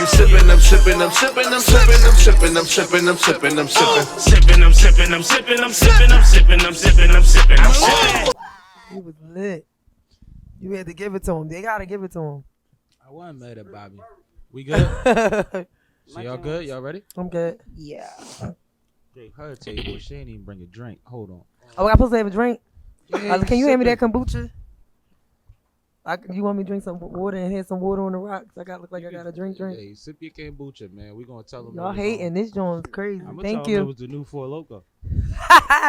I'm sippin', I'm sippin', I'm sippin', I'm sippin', I'm sippin', I'm sippin', I'm sippin', I'm sippin'. Sippin', I'm sippin', I'm sippin', I'm sippin', I'm sippin', I'm sippin', I'm sippin', I'm sippin'. He was lit. You had to give it to him. They gotta give it to him. I wasn't mad at Bobby. We good? So y'all good? Y'all ready? I'm good. Yeah. Jake, her table. She ain't even bring a drink. Hold on. Oh, I supposed to have a drink? Yeah, Can you hand me that sippin'. kombucha? You want me to drink some water and have some water on the rocks? I got look like I got a drink. Hey, sip your kombucha, man. We gonna tell them. Y'all hating. This joint's crazy. I'm Thank tell you. them it was the new Four Loko.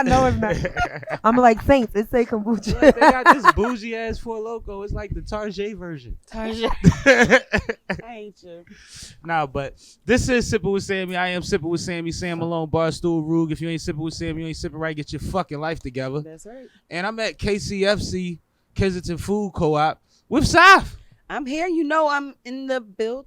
No, it's not. I'm like Saints. It say kombucha. Look, they got this bougie ass Four Loko. It's like the Tarjay version. Tarjay. I hate you. Nah, but this is Sippin' with Sammie. I am Sippin' with Sammie. Sam Malone, Barstool, Rug. If you ain't Sippin' with Sammie, you ain't sipping right. Get your fucking life together. That's right. And I'm at KCFC, Kensington Food Co-op, with Saf. I'm here. You know I'm in the building.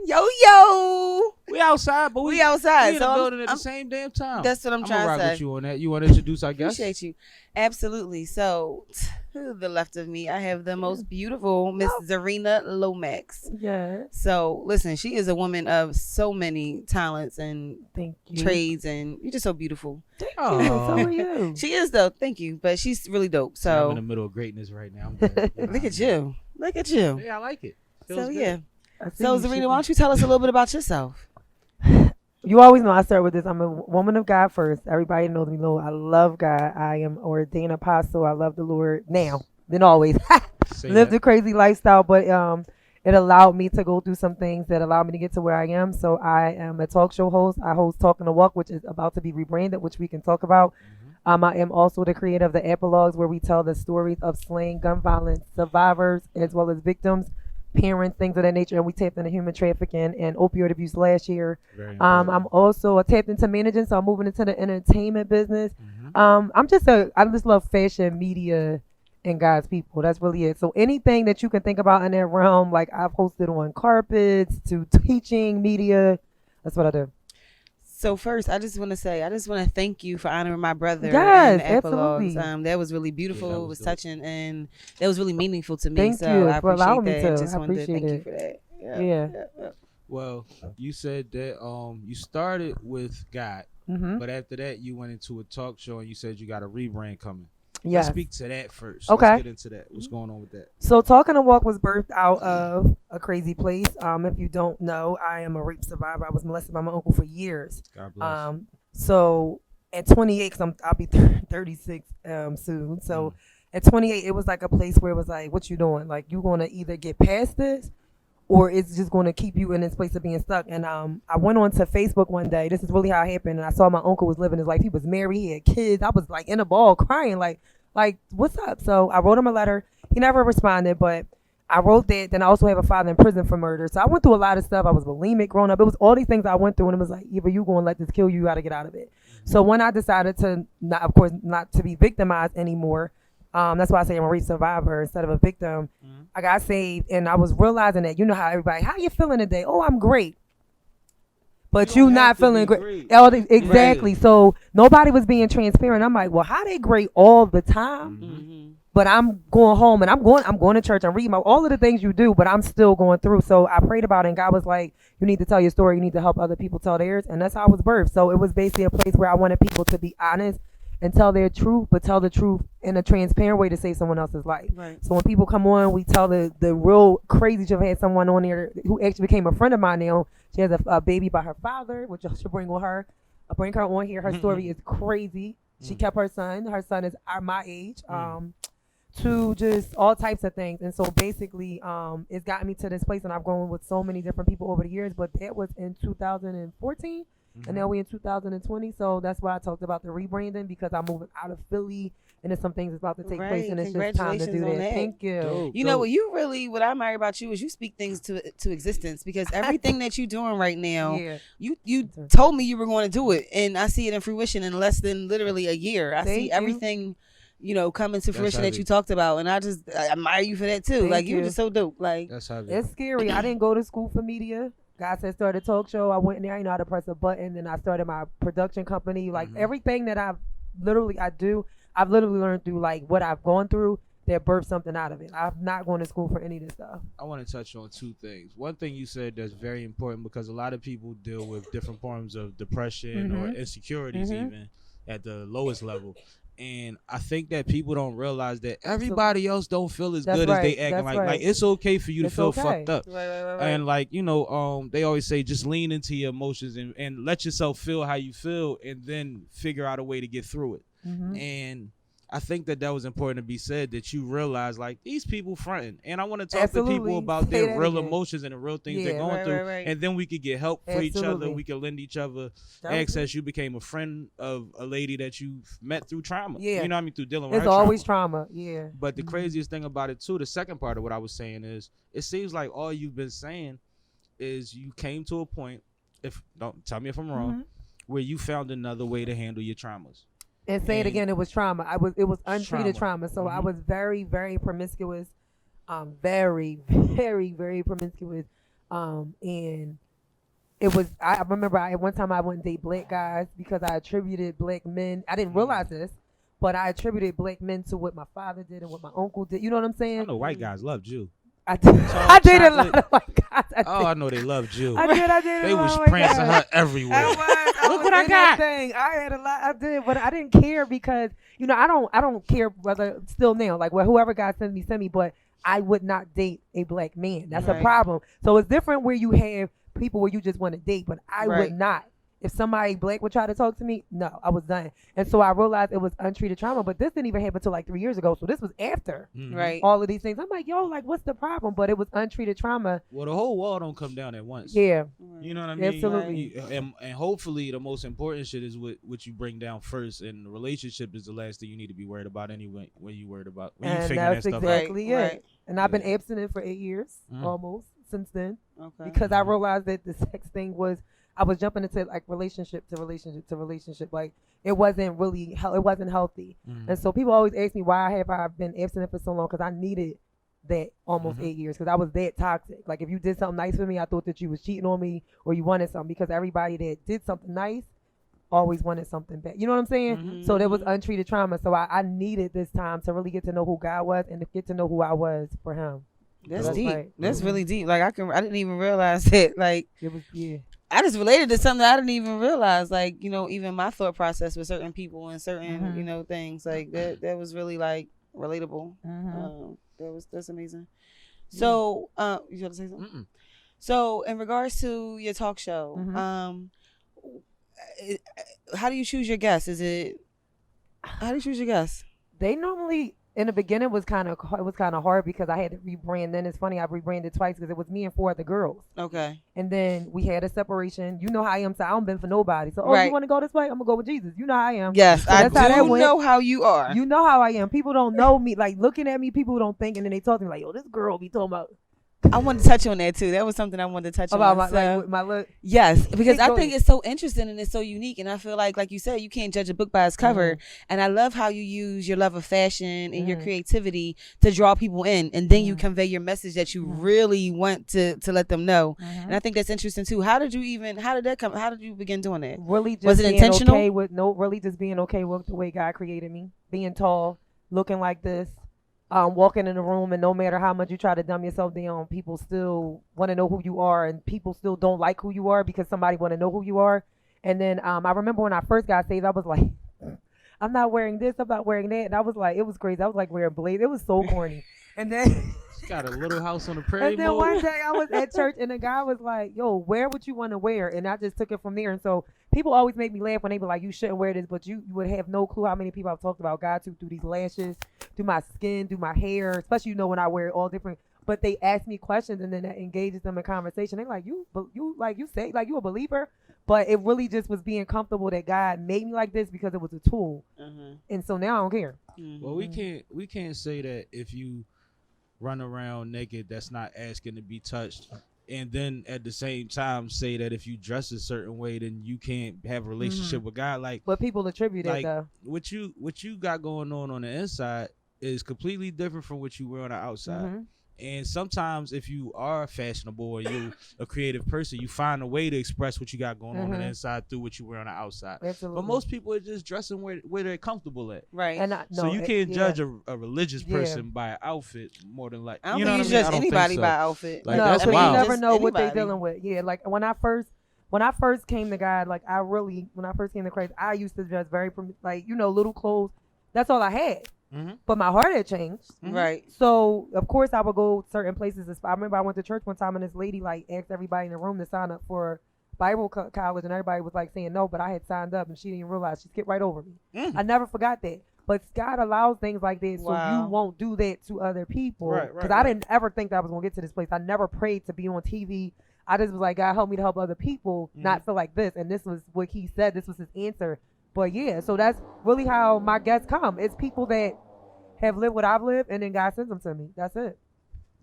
Yo. We outside, but we outside. We in the building at the same damn time. That's what I'm trying to rock say. with you on that. You want to introduce our guest? Appreciate you. Absolutely. So, to the left of me, I have the most beautiful Miss Zarinah Lomax. Yeah. So, listen, she is a woman of so many talents and Thank you. trades, and you're just so beautiful. Oh, so are you. She is, though. Thank you. But she's really dope. I'm So, in the middle of greatness right now. I'm good. look at you. Look at you. Yeah, I like it. Feels So, good. yeah. I see So, you. Zarinah, why don't you tell us a little bit about yourself? You always know I start with this. I'm a woman of God first. Everybody knows me. Know I love God. I am ordained apostle. I love the Lord now than always. Say Lived that. a crazy lifestyle, but it allowed me to go through some things that allowed me to get to where I am. So I am a talk show host. I host Talking the Walk, which is about to be rebranded, which we can talk about. I am also the creator of the epilogues, where we tell the stories of slain gun violence survivors as well as victims, parents, things of that nature. And we tapped into human trafficking and opioid abuse last year. Very important. I'm also tapped into managing, so I'm moving into the entertainment business. I just love fashion, media, and God's people. That's really it. So anything that you can think about in that realm, like I've hosted on carpets to teaching, media, that's what I do. So first, I just want to thank you for honoring my brother. Yes, in the epilogues. absolutely. That was really beautiful. Yeah, that it was was dope. touching, and that was really meaningful to me. Thank so you I for appreciate allowing me that. to. Just I wanted to thank appreciate you it. for that. Yeah. Well, you said that you started with God, but after that you went into a talk show and you said you got a rebrand coming. Yes. Let's speak to that first. Okay. Let's get into that. What's going on with that? So Talking to Walk was birthed out of a crazy place. If you don't know, I am a rape survivor. I was molested by my uncle for years. God bless. So at 28, because I'll be 36 soon. So at 28, it was like a place where it was like, what you doing? Like, you're going to either get past this or it's just going to keep you in this place of being stuck. And I went on to Facebook one day. This is really how it happened. And I saw my uncle was living his life. He was married. He had kids. I was like in a ball crying, like, what's up? So I wrote him a letter. He never responded, but I wrote that. Then I also have a father in prison for murder. So I went through a lot of stuff. I was bulimic growing up. It was all these things I went through, and it was like, either you going to let this kill you, you got to get out of it. So when I decided to, not to be victimized anymore, that's why I say I'm a rape survivor instead of a victim. I got saved, and I was realizing that, you know how everybody, how you feeling today? Oh, I'm great. But you not feeling great. Exactly. So nobody was being transparent. I'm like, well, how they great all the time? But I'm going home and I'm going to church and reading all of the things you do, but I'm still going through. So I prayed about it, and God was like, you need to tell your story. You need to help other people tell theirs. And that's how I was birthed. So it was basically a place where I wanted people to be honest and tell their truth, but tell the truth in a transparent way to save someone else's life. Right. So when people come on, we tell the real crazy stuff. I had someone on there who actually became a friend of mine now. She has a baby by her father, which I should bring on her. I'll bring her on here. Her story is crazy. She kept her son. Her son is my age. To just all types of things. And so basically, it's gotten me to this place, and I've grown with so many different people over the years, but that was in 2014. And now we're in 2020, so that's why I talked about the rebranding, because I'm moving out of Philly, and there's some things that's about to take place, and it's just time to do Congratulations on that. that. Thank you. Dope, You know what I admire about you is you speak things to existence, because everything that you're doing right now, Yeah. you told me you were going to do it, and I see it in fruition in less than literally a year. I Thank see you. everything, coming to fruition that heavy. you talked about, and I admire you for that too. Thank Like, you're you. just so dope. Like, That's how It's scary. I didn't go to school for media. God said start a talk show. I went in there. I didn't know how to press a button. Then I started my production company. Like everything that I've literally learned through like what I've gone through. that birthed something out of it. I'm not going to school for any of this stuff. I want to touch on two things. One thing you said that's very important because a lot of people deal with different forms of depression or insecurities even at the lowest level. And I think that people don't realize that everybody else don't feel as good as they acting like. Like it's okay for you to feel fucked up. Right. And like, they always say just lean into your emotions and let yourself feel how you feel and then figure out a way to get through it. And I think that was important to be said, that you realize like these people fronting, and I want to talk to people about their real emotions and the real things they're going through, and then we could get help for each other. We could lend each other access. You became a friend of a lady that you met through trauma. Yeah. You know what I mean? Through dealing with it's her always trauma. Yeah. But the craziest thing about it too, the second part of what I was saying is, it seems like all you've been saying is you came to a point, don't tell me if I'm wrong, where you found another way to handle your traumas. And say it again, it was trauma. It was untreated trauma. So I was very, very promiscuous. Very, very, very promiscuous. And it was, I remember at one time I wouldn't date black guys because I attributed black men. I didn't realize this, but I attributed black men to what my father did and what my uncle did. You know what I'm saying? I know white guys loved you. I did a lot of white guys. I know they loved you. I did. They was prancing her everywhere. Look what I got. I had a lot. I did, but I didn't care because I don't care whether still now like whoever God send me. But I would not date a black man. That's a problem. So it's different where you have people where you just want to date, but I would not. If somebody black would try to talk to me, no, I was done. And so I realized it was untreated trauma, but this didn't even happen until like 3 years ago. So this was after all of these things. I'm like, yo, like, what's the problem? But it was untreated trauma. Well, the whole wall don't come down at once. Yeah. You know what I mean? Absolutely. And hopefully the most important shit is what you bring down first. And the relationship is the last thing you need to be worried about anyway, when you worried about, when you figure that stuff out. And that's exactly it. And I've been abstinent for 8 years almost since then. Okay. Because I realized that the sex thing was, I was jumping into like relationship to relationship. Like it wasn't really, it wasn't healthy. And so people always ask me why have I been abstinent for so long? Because I needed that almost 8 years because I was that toxic. Like if you did something nice for me, I thought that you was cheating on me or you wanted something, because everybody that did something nice always wanted something back. You know what I'm saying? So there was untreated trauma. So I needed this time to really get to know who God was and to get to know who I was for him. That's deep. Like, that's really deep. Like I didn't even realize that. Like it was I just related to something I didn't even realize. Like, even my thought process with certain people and certain, things like that was really like relatable. That's amazing. So, you want to say something? So in regards to your talk show, how do you choose your guests? How do you choose your guests? They normally, in the beginning, it was kind of hard because I had to rebrand. Then it's funny, I rebranded twice because it was me and 4 other girls. Okay. And then we had a separation. You know how I am, so I don't bend for nobody. So, you want to go this way? I'm going to go with Jesus. You know how I am. Yes, so I do know how you are. You know how I am. People don't know me. Like, looking at me, people don't think, and then they talk to me like, yo, this girl be talking about. I wanted to touch on that too. That was something I wanted to touch on. About my look? Yes, because I think it's so interesting and it's so unique. And I feel like you said, you can't judge a book by its cover. And I love how you use your love of fashion and your creativity to draw people in. And then you convey your message that you really want to let them know. And I think that's interesting too. How did that come? How did you begin doing that? Really just was it intentional? Really just being okay with the way God created me. Being tall, looking like this. Walking in the room, and no matter how much you try to dumb yourself down, people still want to know who you are, and people still don't like who you are because somebody want to know who you are. And then I remember when I first got saved, I was like, I'm not wearing this, I'm not wearing that. And I was like, it was crazy. I was like wearing blades. It was so corny. And then got a little house on the prairie. And then one day I was at church and the guy was like, yo, wear what you want to wear. And I just took it from there. And so people always make me laugh when they be like, you shouldn't wear this, but you would have no clue how many people I've talked about God through these lashes, through my skin, through my hair, especially, when I wear all different, but they ask me questions and then that engages them in conversation. They're like, you say, like, you a believer? But it really just was being comfortable that God made me like this because it was a tool. And so now I don't care. Well, we can't say that if you run around naked, that's not asking to be touched, and then at the same time say that if you dress a certain way, then you can't have a relationship with God. Like, but people attribute like, it though. What you got going on the inside is completely different from what you wear on the outside. And sometimes if you are fashionable or you a creative person, you find a way to express what you got going on the inside through what you wear on the outside. Absolutely. But most people are just dressing where they're comfortable at. Right. And So you can't judge a religious person by an outfit more than like, I don't you know think what you I mean? judge I don't think anybody so. by outfit. Like, no, that's because wild. you never know what Anybody. they're dealing with. Yeah, like when I first came to God, like when I first came to Christ, I used to dress very like little clothes. That's all I had. But my heart had changed. Right. So of course I would go certain places. I remember I went to church one time and this lady like asked everybody in the room to sign up for Bible college, and everybody was like saying no, but I had signed up and she didn't realize. She skipped right over me. I never forgot that. But God allows things like that so you won't do that to other people. Right. Because I didn't ever think that I was gonna get to this place. I never prayed to be on TV. I just was like, God, help me to help other people not feel like this. And this was what he said. This was his answer. But yeah, so that's really how my guests come. It's people that have lived what I've lived, and then God sends them to me. That's it.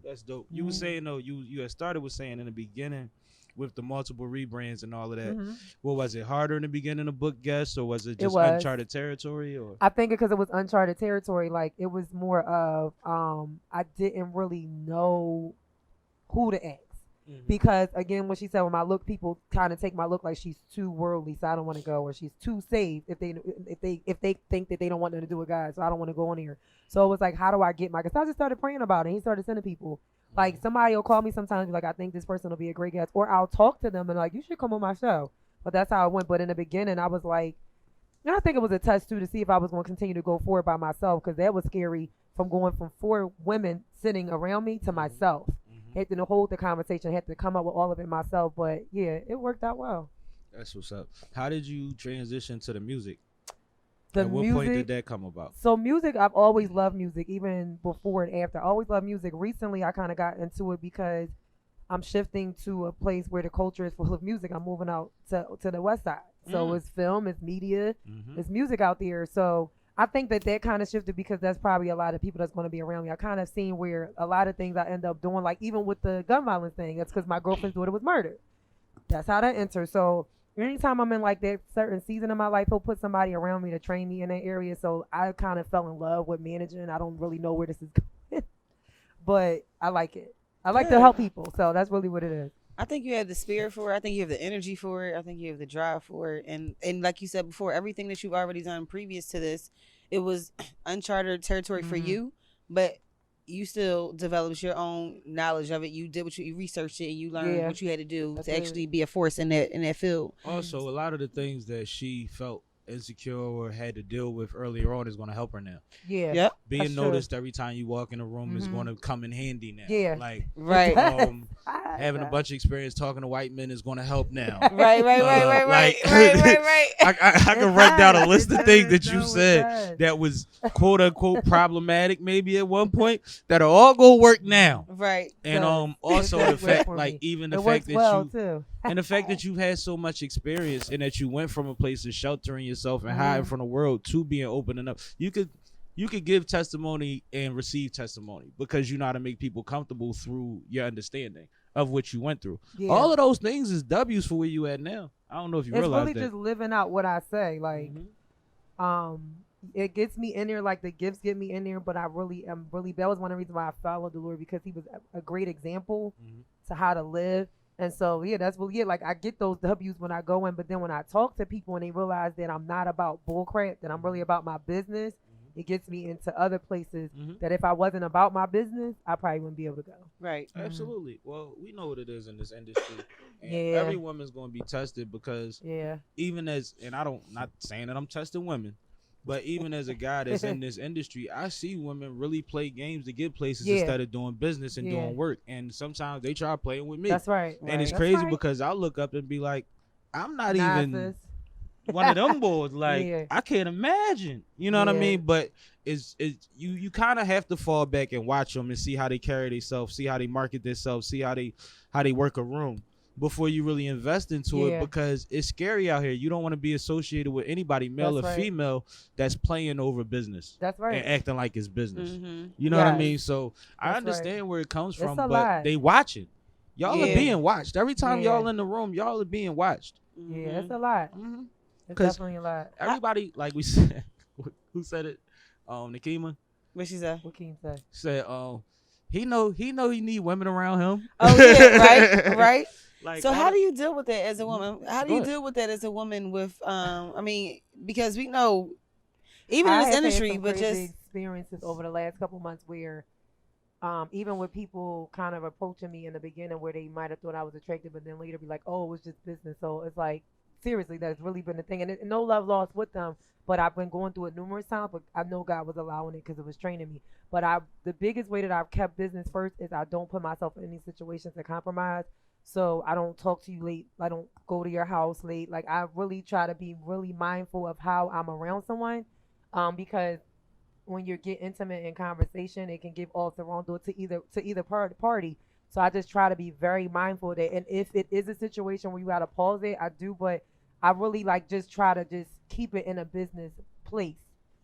That's dope. You were saying though, you had started with saying in the beginning with the multiple rebrands and all of that. What was it, harder in the beginning to book guests, or was it just uncharted territory? Or I think because it was uncharted territory, like it was more of I didn't really know who to ask. Because again, what she said, with my look, people kind of take my look like she's too worldly, so I don't want to go, or she's too saved if they think that they don't want nothing to do with God, so I don't want to go on here. So it was like, how do I get my? Because I just started praying about it. He started sending people. Like somebody will call me sometimes, be like, I think this person will be a great guest, or I'll talk to them and like, you should come on my show. But that's how it went. But in the beginning, I was like, and I think it was a test too to see if I was going to continue to go forward by myself, because that was scary from going from 4 women sitting around me to myself. Had to hold the conversation, had to come up with all of it myself. But yeah, it worked out well. that's what's up. How did you transition to the music? At what point did that come about? So music, I've always loved music, even before and after. I always loved music. Recently, I kind of got into it because I'm shifting to a place where the culture is full of music. I'm moving out to the west side. So it's film, it's media, it's music out there. So I think that kind of shifted because that's probably a lot of people that's going to be around me. I kind of seen where a lot of things I end up doing, like even with the gun violence thing, that's because my girlfriend's daughter was murdered. That's how that enters. So anytime I'm in like that certain season of my life, he'll put somebody around me to train me in that area. So I kind of fell in love with managing. I don't really know where this is going, but I like it. I like to help people. So that's really what it is. I think you have the spirit for it. I think you have the energy for it. I think you have the drive for it. And like you said before, everything that you've already done previous to this, it was uncharted territory for you, but you still developed your own knowledge of it. You did you researched it, and you learned what you had to do to actually be a force in that field. Also, a lot of the things that she felt insecure or had to deal with earlier on is going to help her now. Yeah. Yep. Being noticed every time you walk in a room is going to come in handy now. Yeah. Like, Right. Having a bunch of experience talking to white men is going to help now. Right. I can write down a list of things that you said that was quote unquote problematic maybe at one point that are all going to work now. Right. And also the fact, like, even the fact that and the fact that you've had so much experience and that you went from a place of sheltering yourself and hiding from the world to being open enough, you could give testimony and receive testimony because you know how to make people comfortable through your understanding of what you went through. Yeah. All of those things is W's for where you at now. I don't know if you realize that. It's really just living out what I say. Like, it gets me in there, like the gifts get me in there, but I really am that was one of the reasons why I followed the Lord, because he was a great example to how to live. And so, yeah, that's really it. Like, I get those W's when I go in, but then when I talk to people and they realize that I'm not about bullcrap, that I'm really about my business, it gets me into other places that if I wasn't about my business, I probably wouldn't be able to go. Right. Absolutely. Well, we know what it is in this industry. And every woman's going to be tested because even as, and not saying that I'm testing women, but even as a guy that's in this industry, I see women really play games to get places instead of doing business and doing work. And sometimes they try playing with me. That's right. And it's crazy because I look up and be like, I'm not even one of them boys. Like, I can't imagine. You know what I mean? But it's you kind of have to fall back and watch them and see how they carry themselves, see how they market themselves, see how they work a room before you really invest into it, because it's scary out here. You don't want to be associated with anybody, male or female, that's playing over business. That's right. And acting like it's business. You know what I mean? So I understand where it comes from, but they watching. Y'all are being watched. Every time y'all in the room, y'all are being watched. Yeah, it's a lot. It's definitely a lot. Everybody, like we said, who said it? Nikema. What she said? What can you say? Said, he know he need women around him. Oh yeah, right. Like, So how do you deal with that as a woman? How do you Go ahead. deal with that as a woman with I mean, because we know even I in this have had industry, some but crazy just experiences over the last couple months where even with people kind of approaching me in the beginning where they might have thought I was attractive, but then later be like, oh, it was just business. So it's like, seriously, that's really been the thing. And no love lost with them, but I've been going through it numerous times, but I know God was allowing it because it was training me. But the biggest way that I've kept business first is I don't put myself in any situations to compromise. So I don't talk to you late. I don't go to your house late. Like, I really try to be really mindful of how I'm around someone, because when you get intimate in conversation, it can give off the wrong door to either party. So I just try to be very mindful of that. And if it is a situation where you gotta pause it, I do. But I really like just try to just keep it in a business place.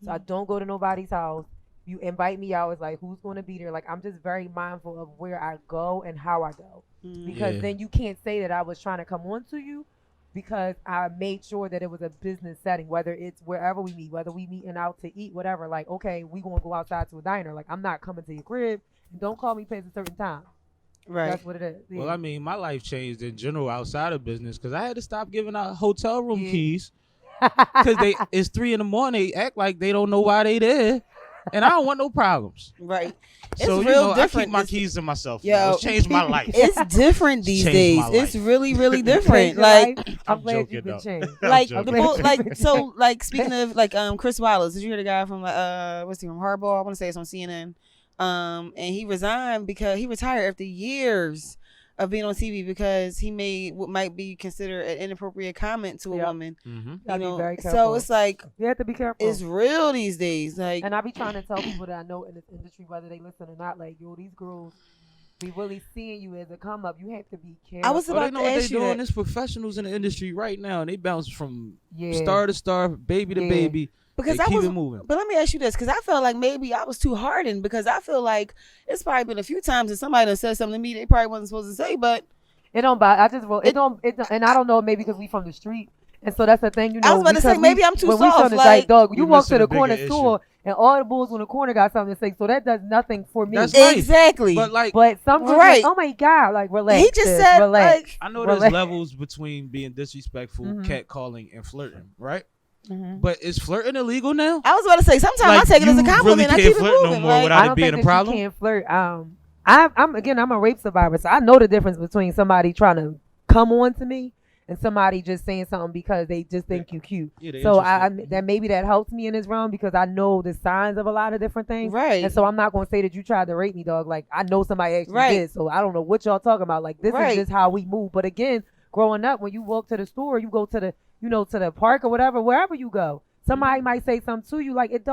So I don't go to nobody's house. You invite me out, it's like, who's going to be there? Like, I'm just very mindful of where I go and how I go, because then you can't say that I was trying to come on to you, because I made sure that it was a business setting, whether it's wherever we meet, whether we meeting out to eat, whatever. Like, okay, we going to go outside to a diner. Like, I'm not coming to your crib. Don't call me past a certain time. right. That's what it is. Yeah. Well, I mean, my life changed in general outside of business because I had to stop giving out hotel room keys because it's 3 a.m. They act like they don't know why they there, and I don't want no problems. Right. So it's real I different. keep my keys to myself. Yo. It's changed my life. It's different these Changed days. my It's life. really, really Changed different. your Like, life. I'm glad joking, you've been though. changed. like joking. the bull, like speaking of like Chris Wallace, did you hear the guy from what's he from Hardball? I want to say it's on CNN. And he resigned because he retired after years of being on TV because he made what might be considered an inappropriate comment to a woman. Mm-hmm. You Gotta be know, very careful. so it's like You have to be careful. it's real these days. Like, And I be trying to tell people that I know in this industry, whether they listen or not, like, yo, these girls be really seeing you as a come up. You have to be careful. I was Well, about they know to what ask they're you doing. that. There's professionals in the industry right now, and they bounce from Yeah. star to star, baby to Yeah. baby. Because they I keep was, it moving. but let me ask you this, because I felt like maybe I was too hardened, because I feel like it's probably been a few times that somebody done said something to me they probably wasn't supposed to say, but It don't bother. I just roll. It don't. And I don't know. Maybe because we from the street, and so that's the thing. You know. I was about to say, because maybe I'm too when soft, We from the, like, dog. we You walk missing to a the corner bigger store, and all the bulls on the corner got something to say. So that does nothing for me. That's nice. exactly. But like, But some girls Right. like, oh my god, like relax. He just sis, said, relax. like, I know there's Relax. levels between being disrespectful, Mhm. catcalling, and flirting, right? Mhm. But is flirting illegal now? I was about to say, sometimes Like, I take it as a you compliment. really I can't keep it flirt no moving. more like, without I it don't being think a that problem? you can't flirt. I'm a rape survivor, so I know the difference between somebody trying to come on to me and somebody just saying something because they just think you cute. Yeah, they So interested. that maybe that helps me in this realm because I know the signs of a lot of different things. right. And so I'm not gonna say that you tried to rape me, dog. Like, I know somebody actually Right. did. So I don't know what y'all talking about. Like, this Right. is just how we move. But again, growing up, when you walk to the store, you go to the to the park or whatever, wherever you go, somebody might say something to you. Like, that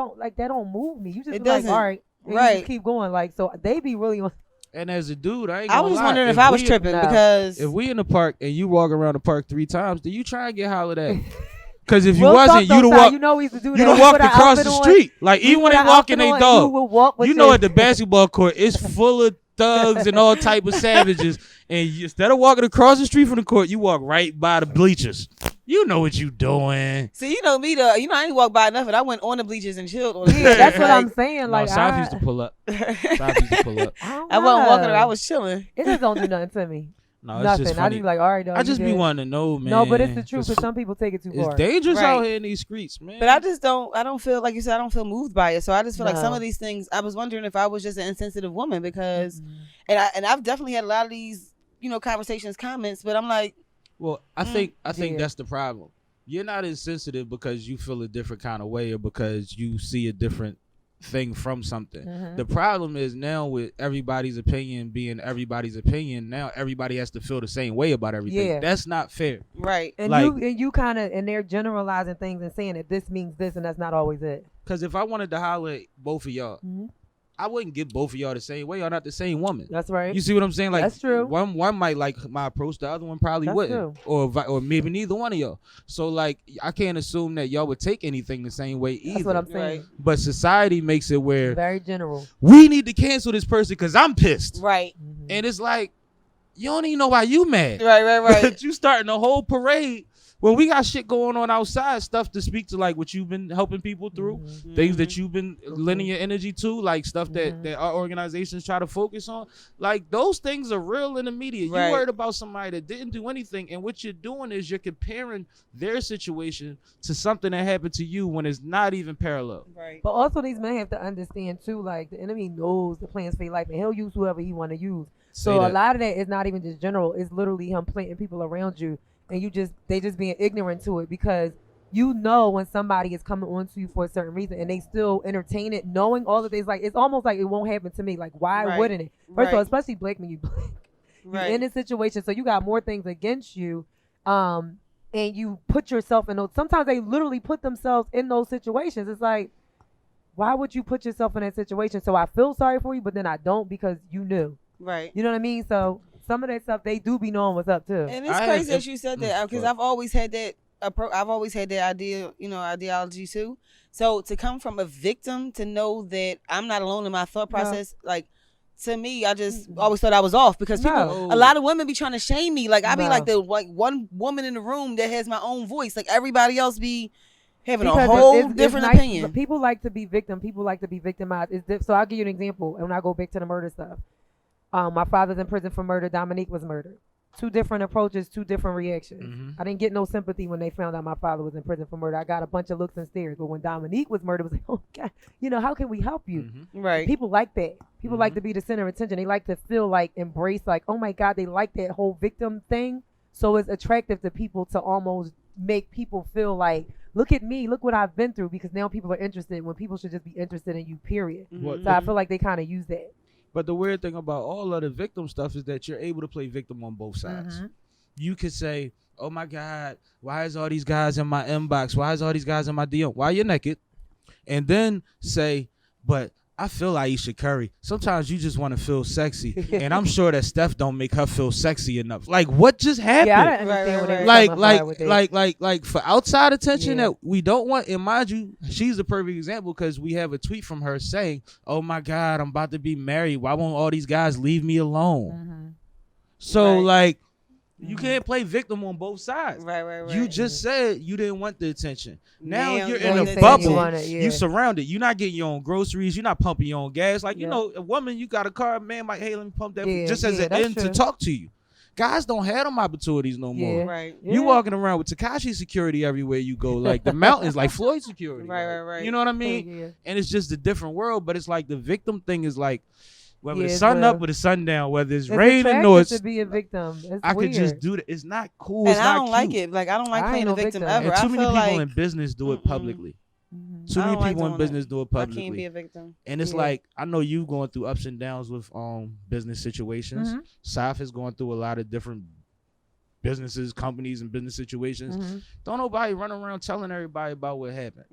don't move me. You just It be like, doesn't. all right, and you Right. just keep going. Like, so they be really on. And as a dude, I ain't I gonna was just lie, wondering if I was we- tripping No. because If we in the park and you walk around the park 3 times, do you try and get hollered at? Because if you Real wasn't, talk, you'd though, have Si, walked. You know we used to do that. You'd have We walked put our across outfit the on. street. Like, We even when put they our walking outfit they on, dog. you will walk with You know, your- at the basketball court, it's full of thugs and all type of savages. And instead of walking across the street from the court, you walk right by the bleachers. You know what you doing. see, you know me, though. I ain't walked by nothing. I went on the bleachers and chilled on the Yeah, bleachers. that's what I'm Like, saying. No, Like, South used to pull up. South used to pull up. I wasn't walking around. I was chilling. It just don't do nothing to me. No, it's Nothing. just I funny. just be like, all right, dog. I just you be good. wanting to know, man. No, but it's the truth. It's Because some people take it too far. dangerous Right. out here in these streets, man. But I don't feel, like you said, I don't feel moved by it. So I just feel like some No. of these things, I was wondering if I was just an insensitive woman because, Mhm. and I've definitely had a lot of these, conversations, comments, but I'm like, Well, I think Yeah. that's the problem. You're not insensitive because you feel a different kind of way or because you see a different thing from something. Mhm. The problem is now with everybody's opinion being everybody's opinion, now everybody has to feel the same way about everything. Yeah. That's not fair. right. And like- you kind of, and they're generalizing things and saying that this means this, and that's not always it. Because if I wanted to holler at both of y'all, Mhm. I wouldn't get both of y'all the same way. Y'all not the same woman. That's right. You see what I'm saying? Like, That's true. One might like my approach, the other one probably That's wouldn't, or maybe neither one of y'all. So like, I can't assume that y'all would take anything the same way either. That's what I'm saying. Right. But society makes it where Very general. we need to cancel this person because I'm pissed, Right. Mhm. and it's like you don't even know why you mad. Right. But you starting a whole parade when we got shit going on outside, stuff to speak to, like what you've been helping people through, things that you've been lending your energy to, like stuff that our organizations try to focus on, like those things are real in the media. Right. You worried about somebody that didn't do anything, and what you're doing is you're comparing their situation to something that happened to you when it's not even parallel. Right. But also these men have to understand too, like the enemy knows the plans for your life and he'll use whoever he want to use. So a lot of that is not even just general, it's literally him planting people around you, and they just being ignorant to it, because you know when somebody is coming on to you for a certain reason and they still entertain it, knowing all of this, like it's almost like it won't happen to me. Like why wouldn't it? First of all, especially black men, you black. You're in this situation, so you got more things against you. And you put yourself in those, sometimes they literally put themselves in those situations. It's like, why would you put yourself in that situation? So I feel sorry for you, but then I don't, because you knew. Right. You know what I mean? So some of that stuff, they do be knowing what's up too. And it's crazy that you said that, because I've always had that idea, ideology too. So to come from a victim, to know that I'm not alone in my thought process, like, to me, I just always thought I was off, because people, a lot of women be trying to shame me. Like I be like the one woman in the room that has my own voice. Like everybody else be having a whole different opinion. People like to be victim. People like to be victimized. So I'll give you an example. And when I go back to the murder stuff, my father's in prison for murder. Dominique was murdered. 2 different approaches, 2 different reactions. I didn't get no sympathy when they found out my father was in prison for murder. I got a bunch of looks and stares. But when Dominique was murdered, it was like, oh God, how can we help you? Right. People like that. People like to be the center of attention. They like to feel like embraced, like, oh my God, they like that whole victim thing. So it's attractive to people to almost make people feel like, look at me, look what I've been through, because now people are interested when people should just be interested in you, period. So I feel like they kind of use that. But the weird thing about all of the victim stuff is that you're able to play victim on both sides. You could say, oh my God, why is all these guys in my inbox? Why is all these guys in my DM? Why you're naked? And then say, but I feel Aisha Curry. Sometimes you just want to feel sexy. And I'm sure that Steph don't make her feel sexy enough. Like, what just happened? Yeah, I don't understand what they were like for outside attention that we don't want. And mind you, she's a perfect example, because we have a tweet from her saying, oh my God, I'm about to be married. Why won't all these guys leave me alone? So like, you can't play victim on both sides. Right. You just said you didn't want the attention. Now you're you in want a the bubble. attention. You surrounded. You're not getting your own groceries. You're not pumping your own gas. Like, you know, a woman, you got a car, a man might, hey, let me pump that just as an end to talk to you. Guys don't have them opportunities no more. Right. You walking around with Tekashi security everywhere you go, like the mountains, like Floyd security. Right. You know what I mean? And it's just a different world, but it's like the victim thing is like, whether the sun up or the sun down, whether it's raining or it's to be a victim. I could just do that. It's not cool. And it's I not don't cute. like it. Like I don't like playing a victim ever. And too many people like, in business do it publicly. Too many people in business do it publicly. I can't be a victim. And it's like, I know you going through ups and downs with business situations. Saf is going through a lot of different businesses, companies, and business situations. Don't nobody run around telling everybody about what happened.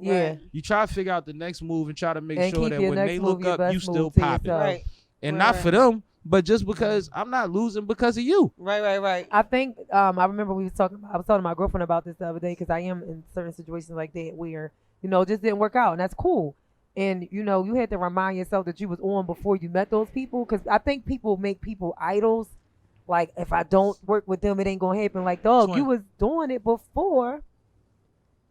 You try to figure out the next move and try to make sure that when they look up, you still popping. Right. And not for them, but just because I'm not losing because of you. Right. I think I remember I was talking to my girlfriend about this the other day, because I am in certain situations like that where, it just didn't work out, and that's cool. And, you had to remind yourself that you was on before you met those people, because I think people make people idols. Like, if I don't work with them, it ain't going to happen. Like, dog, you was doing it before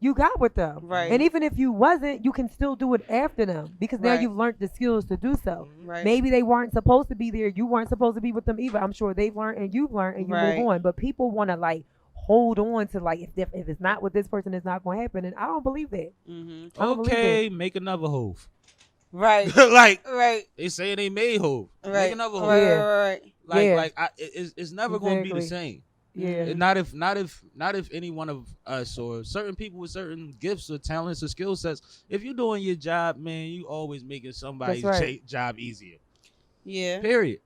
you got with them. Right. And even if you wasn't, you can still do it after them, because now you've learned the skills to do so. Right. Maybe they weren't supposed to be there. You weren't supposed to be with them either. I'm sure they've learned and you've learned, and you move on. But people want to like hold on to like, if it's not with this person, it's not going to happen. And I don't believe that. Okay, make another hove. Right. Like, right. They say they made hove. Right. Make another hove. Right. It's never going to be the same. Yeah. Not if any one of us or certain people with certain gifts or talents or skill sets, if you're doing your job, man, you always making somebody's job easier. Yeah. Period.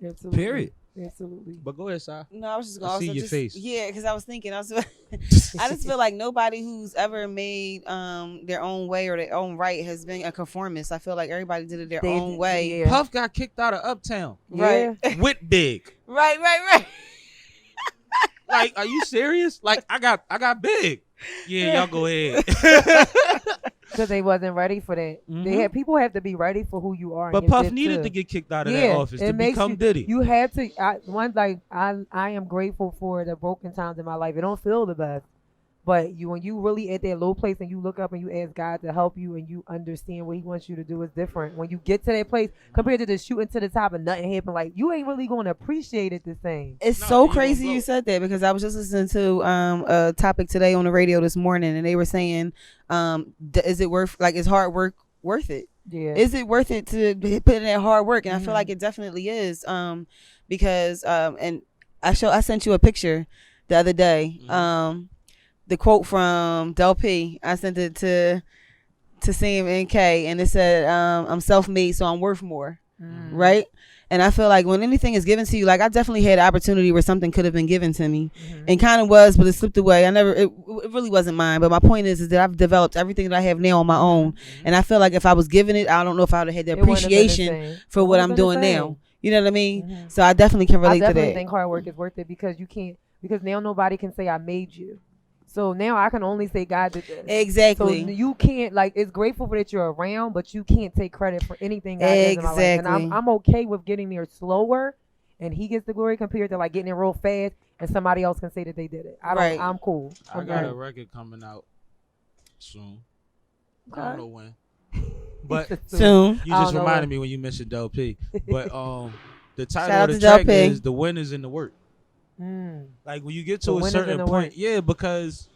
Absolutely. Period. Absolutely. But go ahead, Si. No, I was just going to see your face. Yeah, because I was thinking, I just feel like nobody who's ever made their own way or their own right has been a conformist. I feel like everybody did it their own way. Yeah. Puff got kicked out of Uptown. Right. With Big. Right. Like, are you serious? Like, I got Big. Yeah, y'all go ahead. Because they wasn't ready for that. People have to be ready for who you are. But Puff needed to get kicked out of that office to become Diddy. You had to. I am grateful for the broken times in my life. It don't feel the best. But when you really at that low place and you look up and you ask God to help you and you understand what he wants you to do, is different. When you get to that place compared to just shooting to the top and nothing happened, like you ain't really going to appreciate it the same. It's so crazy you said that, because I was just listening to a topic today on the radio this morning, and they were saying, is it worth, like, is hard work worth it? Yeah. Is it worth it to put in that hard work? And I feel like it definitely is, because and I sent you a picture the other day. The quote from Del P, I sent it to Sam and K, and it said, I'm self-made, so I'm worth more. Right? And I feel like when anything is given to you, like I definitely had an opportunity where something could have been given to me, and kind of was, but it slipped away. It really wasn't mine. But my point is that I've developed everything that I have now on my own. And I feel like if I was given it, I don't know if I would have had the appreciation for what I'm doing now. You know what I mean? So I definitely can relate to that. I definitely think hard work is worth it, because because now nobody can say I made you. So now I can only say God did this. Exactly. So you can't, like, it's grateful that you're around, but you can't take credit for anything God does in my life. And I'm okay with getting there slower, and he gets the glory, compared to like getting it real fast and somebody else can say that they did it. I'm cool. I got a record coming out soon. Okay. I don't know when. But soon. You just reminded me when you mentioned Del P. But the title of the track is "The Win Is in the Work." Like when you get to a certain point, because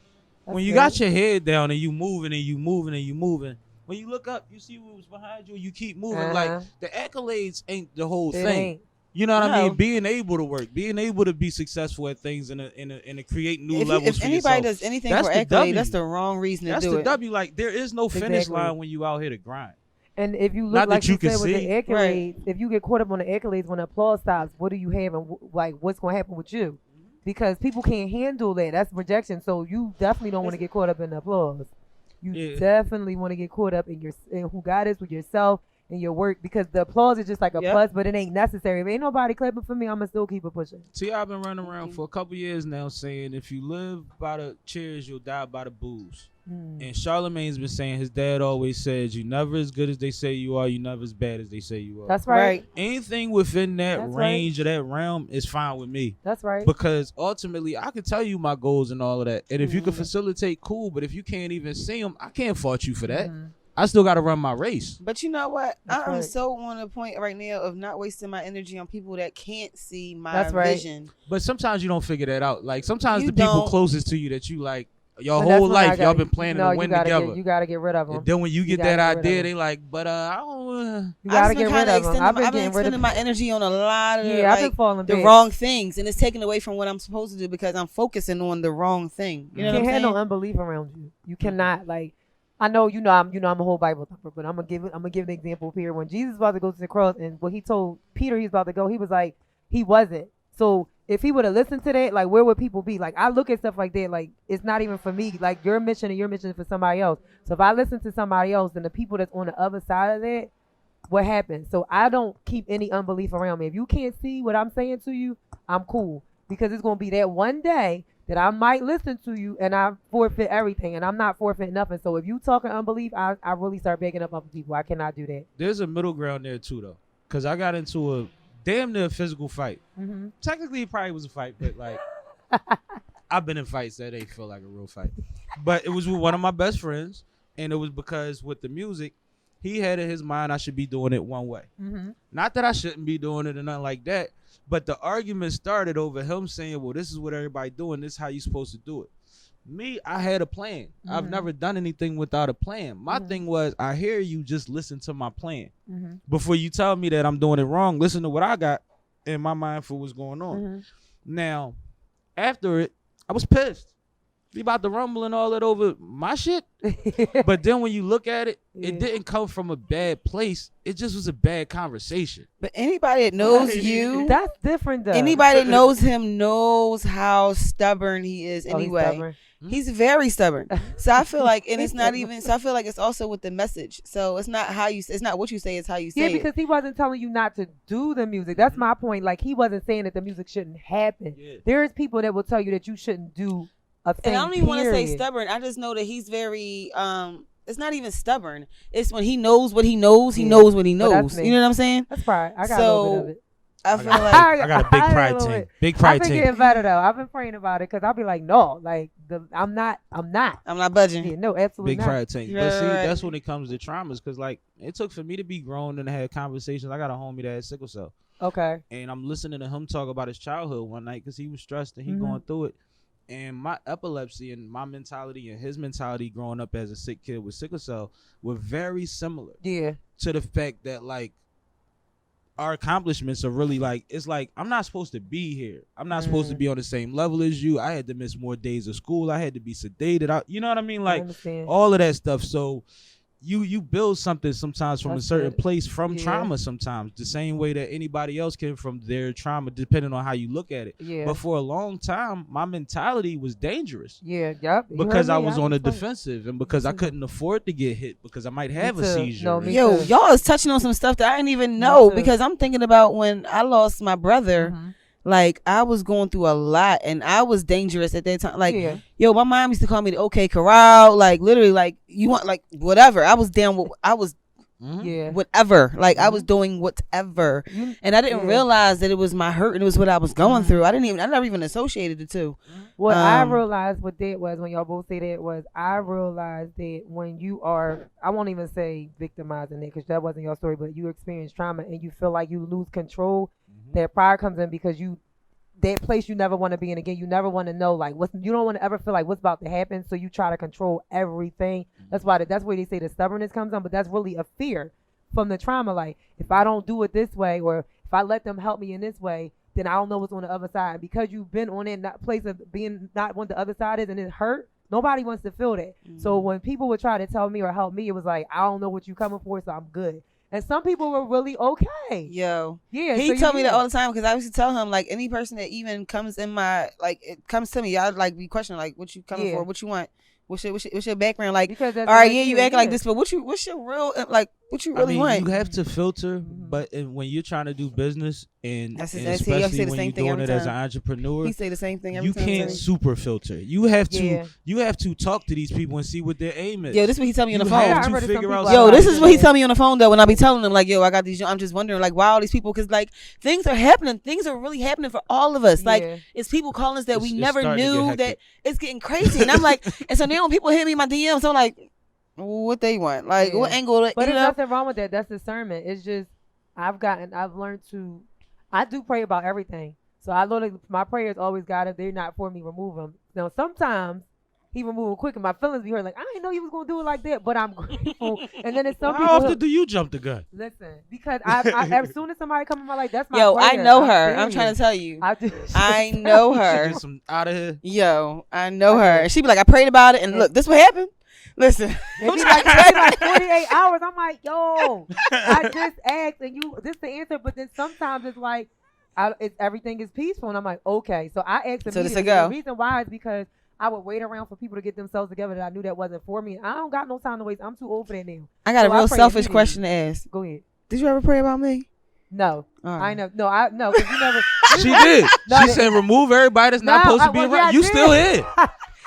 when you got your head down and you moving and you moving and you moving, when you look up, you see what's behind you and you keep moving. Like the accolades ain't the whole thing. You know what I mean? Being able to work, being able to be successful at things and create new levels if for anybody yourself. Does anything for accolade, that's the wrong reason to do it. That's the W. Like there is no finish line when you out here to grind. And if you look, like you said, with the accolades, if you get caught up on the accolades, when the applause stops, what do you have, and like what's going to happen with you? Because people can't handle that. That's rejection. So you definitely don't want to get caught up in the applause. You definitely want to get caught up in who God is, with yourself and your work, because the applause is just like a plus, but it ain't necessary. If ain't nobody clapping for me, I'm going to still keep it pushing. See, I've been running around for a couple years now saying if you live by the cheers, you'll die by the booze. And Charlemagne's been saying his dad always says, you never as good as they say you are, you never as bad as they say you are. That's right. Anything within that range or that realm is fine with me. That's right. Because ultimately, I can tell you my goals and all of that. And if you can facilitate, cool. But if you can't even see them, I can't fault you for that. I still got to run my race. But you know what? I'm so on a point right now of not wasting my energy on people that can't see my vision. But sometimes you don't figure that out. Like sometimes the people closest to you that you like, your whole life, y'all been planning to win together. You got to get rid of them. And then when you get that idea, they like, but I don't. You got to get rid of them. I've been spending my energy on a lot of I've been falling the wrong things, and it's taken away from what I'm supposed to do because I'm focusing on the wrong thing. You know what I'm saying? You can't have no unbelief around you. You cannot, like. I know I'm a whole Bible thumper, but I'm gonna give an example here. When Jesus was about to go to the cross, and what he told Peter he was about to go, he was like, he wasn't. So if he would have listened to that, like, where would people be? Like, I look at stuff like that, like, it's not even for me. Like, your mission is for somebody else. So if I listen to somebody else, then the people that's on the other side of that, what happens? So I don't keep any unbelief around me. If you can't see what I'm saying to you, I'm cool, because it's gonna be that one day that I might listen to you and I forfeit everything, and I'm not forfeiting nothing. So if you talking unbelief, I really start begging up other people. I cannot do that. There's a middle ground there too, though, because I got into a damn near physical fight. Technically, it probably was a fight, but like, I've been in fights that ain't feel like a real fight. But it was with one of my best friends, and it was because with the music, he had in his mind I should be doing it one way. Not that I shouldn't be doing it or nothing like that, but the argument started over him saying, well, this is what everybody doing, this is how you supposed to do it. Me, I had a plan. I've never done anything without a plan. My thing was, I hear you, just listen to my plan. Before you tell me that I'm doing it wrong, listen to what I got in my mind for what's going on. Now, after it, I was pissed. Be about to rumble and all that over my shit. But then when you look at it, it didn't come from a bad place. It just was a bad conversation. But anybody that knows you, that's different though. Anybody that knows him knows how stubborn he is anyway. He's very stubborn. So I feel like, and it's not even, so I feel like it's also with the message. So it's not it's not what you say, it's how you say it. Yeah, because he wasn't telling you not to do the music. That's my point. Like, he wasn't saying that the music shouldn't happen. There is people that will tell you that you shouldn't do a thing. And I don't even want to say stubborn. I just know that he's very, it's not even stubborn. It's when he knows what he knows, he knows what he But that's knows. me. You know what I'm saying? That's pride. I got a little bit of it. I feel like I got a big I pride got a little tank. bit. Big I've pride been tank. getting better though. I've been praying about it because I'll be like, no, like I'm not. I'm not budging. Yeah, no, absolutely Big not. pride tank. Right, But see, right. that's when it comes to traumas, because like it took for me to be grown and have conversations. I got a homie that had sickle cell, Okay. and I'm listening to him talk about his childhood one night because he was stressed and he Mhm. going through it. And my epilepsy and my mentality and his mentality growing up as a sick kid with sickle cell were very similar, Yeah. to the fact that like our accomplishments are really like, it's like I'm not supposed to be here. I'm not supposed to be on the same level as you. I had to miss more days of school. I had to be sedated. You know what I mean? I Like understand. all of that stuff. So you build something sometimes from That's a certain it. place from Yeah. trauma sometimes, the same way that anybody else can from their trauma, depending on how you look at it. Yeah. But for a long time, my mentality was dangerous Yeah. Yep. You because heard I me. was on the fine. defensive and because I too. couldn't afford to get hit because I might have a too. seizure. No, me Yo, too. y'all is touching on some stuff that I didn't even know too. because I'm thinking about when I lost my brother. Mhm. Like I was going through a lot and I was dangerous at that time. Like, Yeah. yo, my mom used to call me the OK Corral. Like literally, like you want like whatever. I was down with Mhm. Yeah. whatever. Like I was doing whatever. You- And I didn't yeah. realize that it was my hurt and it was what I was going through. I never even associated the two. What I Um, realized what that was when y'all both say that was I realized that when you are, I won't even say victimizing it because that wasn't your story, but you experience trauma and you feel like you lose control, that pride comes in because that place you never want to be in again. You never want to know like you don't want to ever feel like what's about to happen. So you try to control everything. That's why that's where they say the stubbornness comes on, but that's really a fear from the trauma. Like if I don't do it this way or if I let them help me in this way, then I don't know what's on the other side. And because you've been on that place of being not what the other side is and it hurt, nobody wants to feel that. So when people would try to tell me or help me, it was like, I don't know what you coming for, so I'm good. And some people were really okay. Yo. Yeah. He so you told me that know. all the time because I used to tell him like any person that even comes in my like it comes to me, I'd like be questioning like what you coming Yeah. for, what you want, what's your background like. Because that's all right, what yeah, it you is, acting like yeah. this, but what's your real like what you I really mean, want? you have to filter, but when you're trying to do business and, That's and his- he always say especially the when same you're thing doing every it as an time. entrepreneur, He say the same thing every you time. can't too. super filter. You have to Yeah. talk to these people and see what their aim is. Yo, this is what he tell me on the You phone. have Yeah, I to remember some figure out. people- Yo, Yo, this is what he yeah. tell me on the phone though when I be telling him like, yo, I got these. I'm just wondering like why all these people because like things are happening. Things are really happening for all of us. Like Yeah. it's people calling us that we It's never starting to get knew hectic. that it's getting crazy. And I'm like, and so now when people hit me in my DMs, I'm like, what they want? Like Yeah. what angle? But you there's know? nothing wrong with that. That's discernment. It's just I've learned to, I do pray about everything. So I literally, my prayers always God, if they're not for me, remove them. Now sometimes he remove them quick and my feelings be hurt. Like I didn't know you was gonna do it like that, but I'm grateful. And then it's some How people. often who- do you jump the gun? Listen, because I as soon as somebody come in my life, that's my Yo, I prayer. know I'm her. I'm serious. trying to tell you. I do. I know She her. gets some out of here. Yo, I know her. And she be like, I prayed about it, and look, this what happened. Listen, It be like 48 hours. I'm like, yo, I just asked and this the answer. But then sometimes it's like, everything is peaceful. And I'm like, okay. So I asked So this a immediately. go. The reason why is because I would wait around for people to get themselves together that I knew that wasn't for me. I don't got no time to waste. I'm too old for that now. I got So a real pray selfish immediately. question to ask. Go ahead. Did you ever pray about me? No. All I right. know. No, I no, because you never. She did. No, She that- said remove everybody that's not No, supposed to be well, around. yeah, I You did. still here.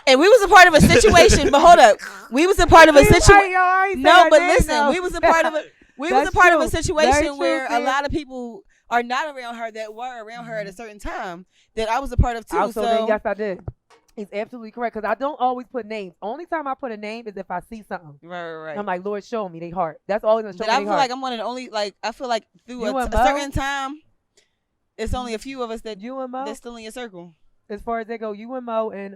And we was a part of a situation, but hold up, we was a part of a situation. No, but listen, we was a part of a That's a part of a true. Very situation true, where a sis. lot of people are not around her that were around her at a certain time that I was a part of too. Also, So then, yes, I did. He's absolutely correct because I don't always put names. Only time I put a name is if I see something. right. I'm like, Lord, show me they heart. That's always gonna show But me I they feel heart. like I'm one of the only like I feel like through You a and Mo? certain time, it's only a few of us that You and Mo, that's still in your circle. as far as they go, you and Mo and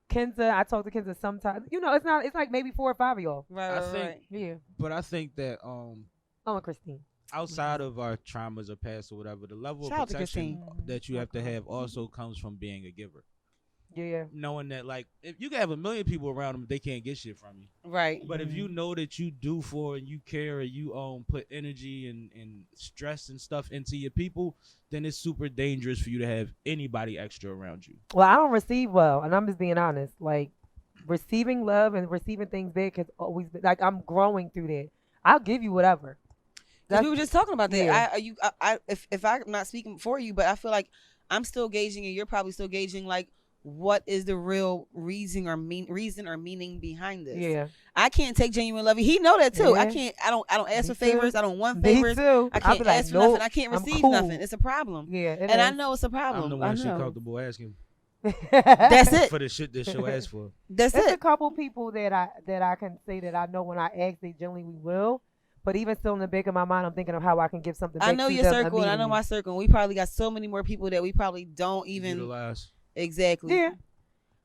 Kenza. I talk to Kenza sometimes. You know, it's not. It's like maybe 4 or 5 of y'all. Right, I think- Yeah. But I think that Oh, and Christine. outside of our traumas or past or whatever, the level Shout out of to protection Christine. that you have to have also comes from being a giver. Yeah. Knowing that, like, if you can have a million people around them, they can't get shit from you. Right. But if you know that you do for and you care and you put energy and stress and stuff into your people, then it's super dangerous for you to have anybody extra around you. Well, I don't receive well, and I'm just being honest. Like receiving love and receiving things back has always been like I'm growing through that. I'll give you whatever. Because we were just talking about that. Yeah. If I'm not speaking for you, but I feel like I'm still gauging and you're probably still gauging like what is the real reason or meaning behind this. Yeah. I can't take genuine love. He know that too. Yeah. I don't ask Me for favors. too. I don't want Me favors. too. I I'll can't be like, ask for nope, nothing. I can't I'm receive cool. nothing. It's a problem. Yeah. It And I is. know it's a problem. I'm the I one she know. comfortable asking That's it. for the shit that she'll ask for. That's There's a it. couple people that I can say that I know when I ask, they generally will. But even still in the back of my mind, I'm thinking of how I can give something back I know to your them circle and I know immediately. my circle. And we probably got so many more people that we probably don't even Utilize. exactly. Yeah.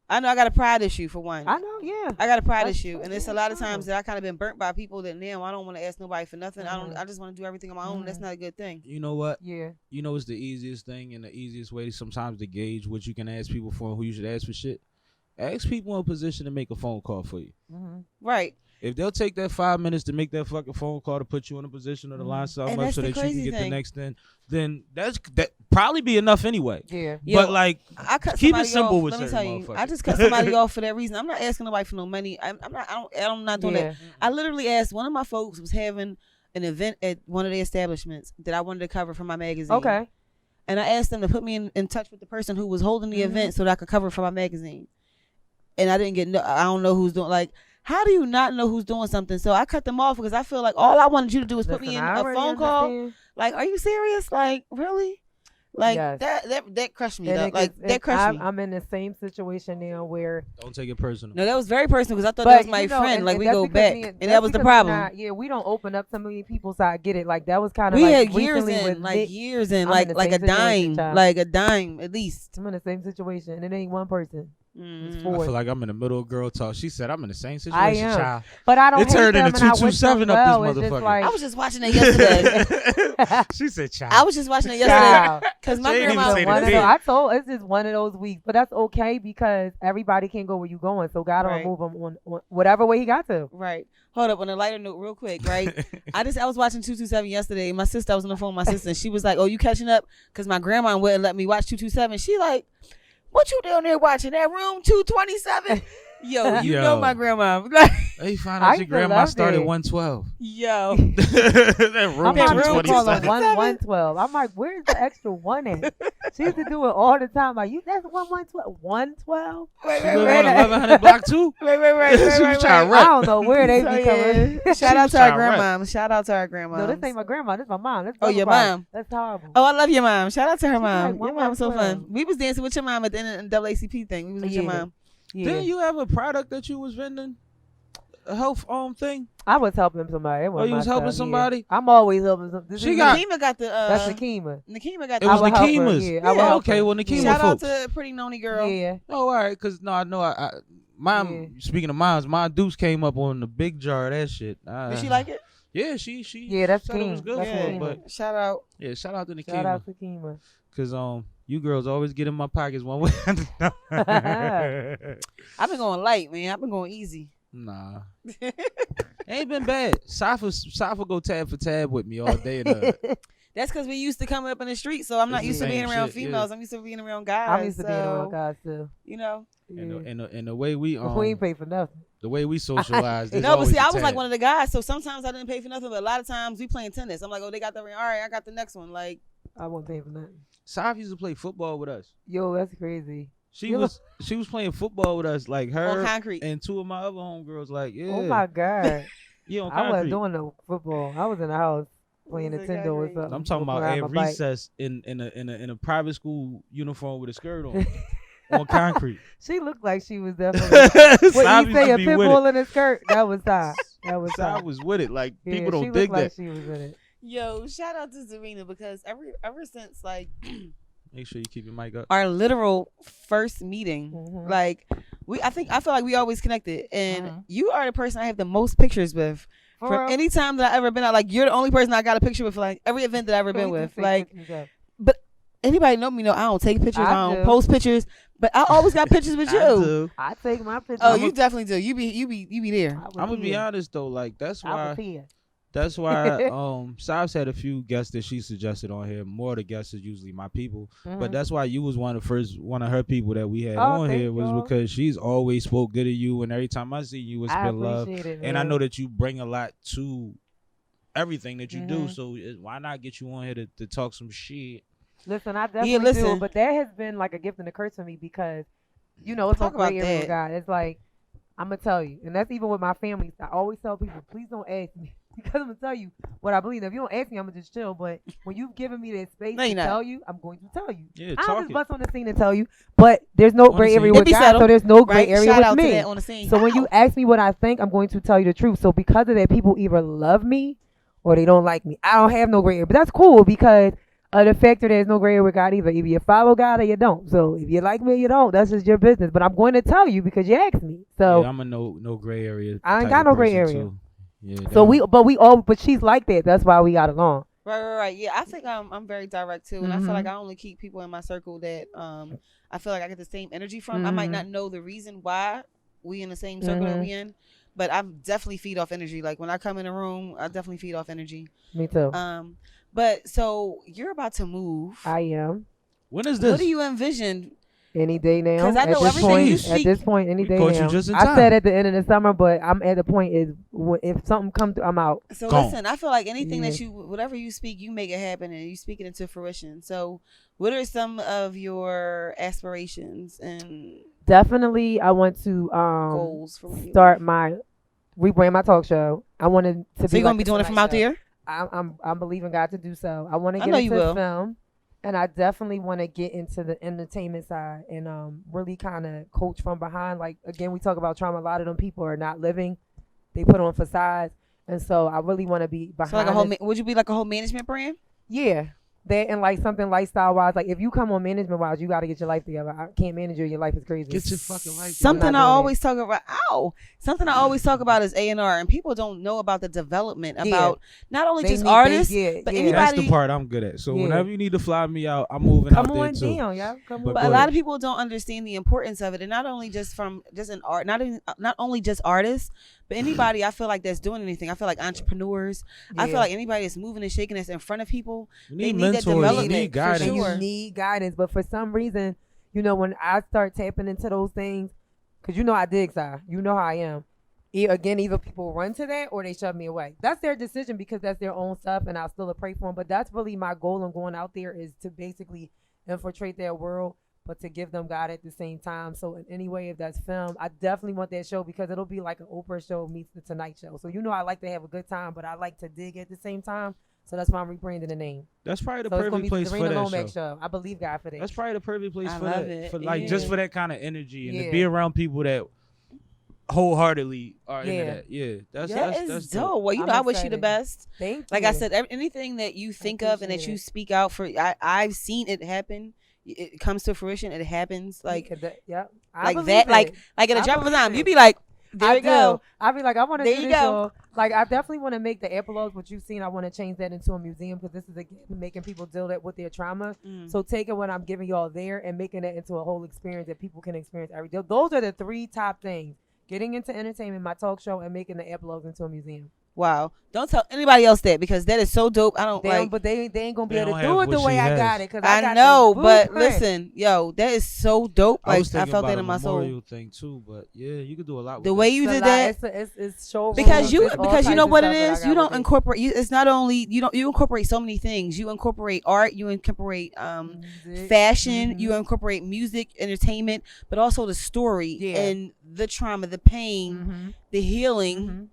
I know I got a pride issue for one. I know, yeah. I got a pride That's- issue, and it's a lot of times that I kind of been burnt by people that now I don't want to ask nobody for nothing. I just want to do everything on my own. That's not a good thing. You know what? Yeah. You know it's the easiest thing and the easiest way sometimes to gauge what you can ask people for and who you should ask for shit. Ask people in a position to make a phone call for you. Right. If they'll take that 5 minutes to make that fucking phone call to put you in a position or to line something And up that's so the that you can crazy get the thing. next thing, then that probably be enough anyway. Yeah. Yo, But like, I cut keep it somebody simple off. with Let me certain tell you, motherfuckers. I just cut somebody off for that reason. I'm not asking nobody for no money. I'm not doing Yeah. that. I literally asked one of my folks was having an event at one of the establishments that I wanted to cover for my magazine. Okay. And I asked them to put me in touch with the person who was holding the event so that I could cover it for my magazine. And I didn't get I don't know who's doing, like, how do you not know who's doing something? So I cut them off because I feel like all I wanted you to do was put me in Listen, I a already phone call. understand. Like, are you serious? Like, really? Like, Yes. that crushed me. And Though. it Like, gets- that crushed me. I'm in the same situation now where don't take it personal. No, that was very personal because I thought But, that was my you know, friend. and- Like, and we that's go because back. me And that's that was the because we're problem. not- yeah, we don't open up so many people, so I get it. Like, that was kind of We like had years recently with in, like Nick. years in, I'm like in the like a same situation, dime, child. like a dime at least. I'm in the same situation, and it ain't one person. It's Mm. four. I feel like I'm in the middle of girl talk. She said I'm in the same I situation, am. child. But I don't It hate turned them, into and I wish 227 them up this well. It's just motherfucker. like, I was just watching it yesterday. She said, child. I was just watching it yesterday child. because my She ain't even grandma. say One the of thing. those, I told it's just one of those weeks, but that's okay because everybody can't go where you going. So God will Right. move them on whatever way He got to. Right. Hold up. On a lighter note, real quick. Right. I was watching 227 yesterday. And my sister, I was on the phone with my sister, and she was like, "Oh, you catching up?" Because my grandma wouldn't let me watch 227. She like, "What you down there watching? That room 227?" Yo, you Yo. know my grandma. Hey, find I out your used to grandma love started it. 112. Yo. That room I'm That not room really 227. calling 27. 112. I'm like, where's the extra one at? She used to do it all the time. Like, you that's 112. 112? Wait, She live on 1100 block too. Wait. She was trying to I rap. don't know where they be coming. Shout out was to our trying to rap. grandma. Shout out to our grandma. No, this ain't my grandma. This my mom. This Oh, your everybody. mom. That's horrible. Oh, I love your mom. Shout out to her She's mom. like Your mom's so 112. fun. We was dancing with your mom at the end of the NAACP thing. We was with your Yeah. mom. Yeah. Didn't you have a product that you was vending? A health thing? I was helping somebody. It Oh, wasn't you was my helping stuff, yeah. somebody? I'm always helping somebody. She got- Nakima got the. That's Nakima. Nakima got It the. was I would help her, Nakima's. yeah. I would Oh, help okay. her. Well, Nakima Shout out folks. to Pretty Noni girl. Yeah. Oh, all right. Because, no, I know. Mom, Yeah. speaking of moms, my Deuce came up on the big jar of that shit. Did she like it? Yeah, she Yeah, that's said it was Keem. good That's for her. Keem. But, Shout out. yeah, shout out to Nakima. Shout out to Kima. Because you girls always get in my pockets one way or another. I've been going light, man. I've been going easy. Nah. Ain't been bad. Safa go tab for tab with me all day. That's because we used to coming up in the street, so I'm not It's used the to being same around shit, yeah. females. I'm used to being around guys. I'm used to being around so, guys too. You know. Yeah. And the way we we ain't pay for nothing. the way we socialize. No, but see, I was like one of the guys, so sometimes I didn't pay for nothing, but a lot of times we playing tennis. I'm like, oh, they got the ring. All right, I got the next one. Like, I won't pay for nothing. Saf used to play football with us. Yo, that's crazy. She You was playing football with us, like her on concrete. and two of my other homegirls. Like, yeah, Oh my God. yeah, on I wasn't concrete. doing no football. I was in the house playing Was it Nintendo or concrete? something. I'm talking or about riding at my bike. recess in a private school uniform with a skirt on on concrete. She looked like she was definitely. What Sav you used say, to a be pit with bull it. in a skirt? That was Ty. That was Ty. Sav was with it. Like, Yeah, people she don't dig looked like that. she was in it. Yo, shout out to Zarinah because ever since like Make sure you keep your mic up. our literal first meeting, Mhm. like I feel like we always connected, and Mhm. you are the person I have the most pictures with. For From real? any time that I ever been out, like you're the only person I got a picture with, like every event that I ever been We with. can Like take pictures of- anybody know me know I don't take pictures, I I don't do. post pictures, but I always got pictures with I you. do. I take my pictures. Oh, you definitely do. You be there. I'm gonna be honest though. Like, that's I why. was here. That's why Sav's had a few guests that she suggested on here. More of the guests is usually my people. But Mhm. that's why you was one of her people that we had Oh, on thank here was y'all. because she's always spoke good of you, and every time I see you, it's I been love. appreciate it, And I man. know that you bring a lot to everything that you do. Mhm. So why not get you on here to talk some shit? Listen, I definitely listen. do. But that has been like a gift and a curse for me because you know, it's no Talk about gray area with that. God. It's like, I'm going to tell you. And that's even with my family. I always tell people, please don't ask me. Because I'm going to tell you what I believe. If you don't ask me, I'm going to just chill. But when you've given me that space No, to you're not. tell you, I'm going to tell you. Yeah, I'll talk just it. bust on the scene and tell you. But there's no On the gray area scene. with It be God, settled, so there's no gray Right? area Shout with out to me. that on the scene. So when you ask me what I think, I'm going to tell you the truth. So because of that, people either love me or they don't like me. I don't have no gray area. But that's cool because of the fact that there's no gray area with God either. Either you follow God or you don't. So if you like me or you don't, that's just your business. But I'm going to tell you because you asked me. So Yeah, I'm a no gray area. I ain't type got of no gray person, area. too. Yeah, so damn. but she's like that. That's why we got along. Right. Yeah, I think I'm very direct too, and I feel like I only keep people in my circle that I feel like I get the same energy from. I might not know the reason why we in the same circle that we in, but I definitely feed off energy. Like when I come in a room, I definitely feed off energy. Me too. But so you're about to move. I am. When is this? What do you envision? Any day now. 'Cause I know at this everything point, you At speak- this point, any We day caught you now. just in I time. said at the end of the summer, but I'm at the point is if something comes through, I'm out. So Gone. listen, I feel like anything that Yeah. whatever you speak, you make it happen, and you speak it into fruition. So, what are some of your aspirations and Definitely, I want to goals for when you start rebrand my talk show. I wanted to So be. you're gonna like be the doing it from Tonight out Show. there? I'm believing God to do so. I want to I get know you into will. film, and I definitely want to get into the entertainment side and really kind of coach from behind. Like again, we talk about trauma. A lot of them people are not living; they put on facades, and so I really want to be behind. So like a whole, this. would you be like a whole management brand? Yeah. That and like something lifestyle wise, like if you come on management wise, you got to get your life together. I can't manage you. Your life is crazy. Get your fucking life. Something not I doing always talk about. Something I always talk about is A&R, and people don't know about the development about not only just artists, but That's anybody. the part I'm good at. So Yeah. whenever you need to fly me out, I'm moving Come out there on too. down, yeah. Come But on. But go a lot ahead. of people don't understand the importance of it, and not only just in art, not only just artists, but anybody. I feel like that's doing anything. I feel like entrepreneurs. I feel Yeah. like anybody that's moving and shaking that's in front of people. You They need need that mentors. You development need for guidance. And sure. you need guidance, but for some reason, you know, when I start tapping into those things, because you know I dig, Si. You know how I am. Again, either people run to that or they shove me away. That's their decision because that's their own stuff, and I'll still pray for them. But that's really my goal in going out there is to basically infiltrate their world, but to give them God at the same time. So in any way, if that's film, I definitely want that show because it'll be like an Oprah show meets the Tonight Show. So you know I like to have a good time, but I like to dig at the same time. So that's why I'm rebranding the name. That's probably the So it's gonna perfect be place the for Zarinah that Lomax show. show. I believe God for that. That's probably the perfect place I for love that. it. For like just Yeah. for that kind of energy and to Yeah. be around people that wholeheartedly are into Yeah. that. Yeah, that's That that's is dope. dope. Well, you I'm know, I wish you the excited. best. Thank Like you. I said, anything that you think of and that appreciate you it. speak out for, I've seen it happen. It comes to fruition. It happens. Like yep. I like believe that. it. Like at a I drop of a believe dime, it. you be like, there I you go. do. I be like, I want to There do you this. go. Y'all. Like, I definitely want to make the epilogues, what you've seen. I want to change that into a museum because this is again making people deal with their trauma. So taking what I'm giving y'all there and making that into a whole experience that people can experience every day. Those are the three top things: getting into entertainment, my talk show, and making the epilogues into a museum. Wow. Don't tell anybody else that because that is so dope. I don't like. But they ain't gonna be They able to don't do have it the what way she I has. got it. Cause I got know, the but blueprint. listen, yo, that is so dope. I Like was thinking I felt about that in my a soul. memorial thing too, but yeah, you could do a lot with The way that. you It's a did lot. that. It's showrooms, Because you it's all know types of what it stuff that I is, got you don't with it. incorporate. It's not only you incorporate so many things. You incorporate art. You incorporate Music. fashion. Mhm. You incorporate music, entertainment, but also the story Yeah. and the trauma, the pain, Mhm. the healing. Mhm.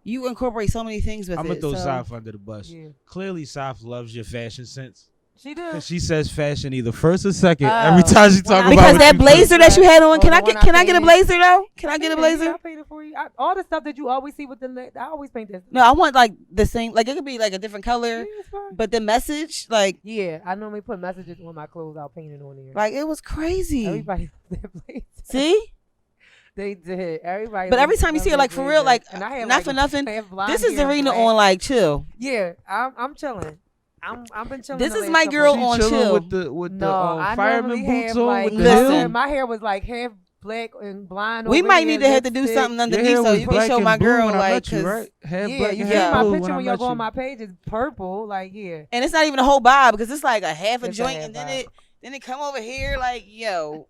You incorporate so many things with I'm it. gonna throw so. Saf under the bus. Yeah. Clearly, Saf loves your fashion sense. She does. She says fashion either first or second Oh. every time she talk about Because what that you blazer do. that you had on, Oh, can the I one get a painted. blazer though? Can I get a blazer? I paint it for you. All the stuff that you always see with I always paint this. No, I want like the same. Like it could be like a different Yeah, color, it's fine. but the message, like I normally put messages on my clothes. I'll paint it on there. it was crazy. Everybody loves that blazer. See, They did. Everybody. but every loves time you see her, that like for real, blazer. like And I have, not like, for nothing. I have blonde This is hair, Zarinah black. on like chill. Yeah, I'm chilling. I've been chilling. This the is last my couple girl of She on weeks. chilling chill. with the No, I fireman normally boots have on like with the Listen. hill. my hair was like half black and blonde. We over might here, need to have to do lipstick. something Your underneath hair so was you can black show and my blue girl when I like met you, 'cause- right? Half Yeah, black you and see Yeah. half my blue picture when I when y'all met go on you. my page is purple. Like and it's not even a whole bob because it's like a half a It's a joint half and bob. then it come over here like yo.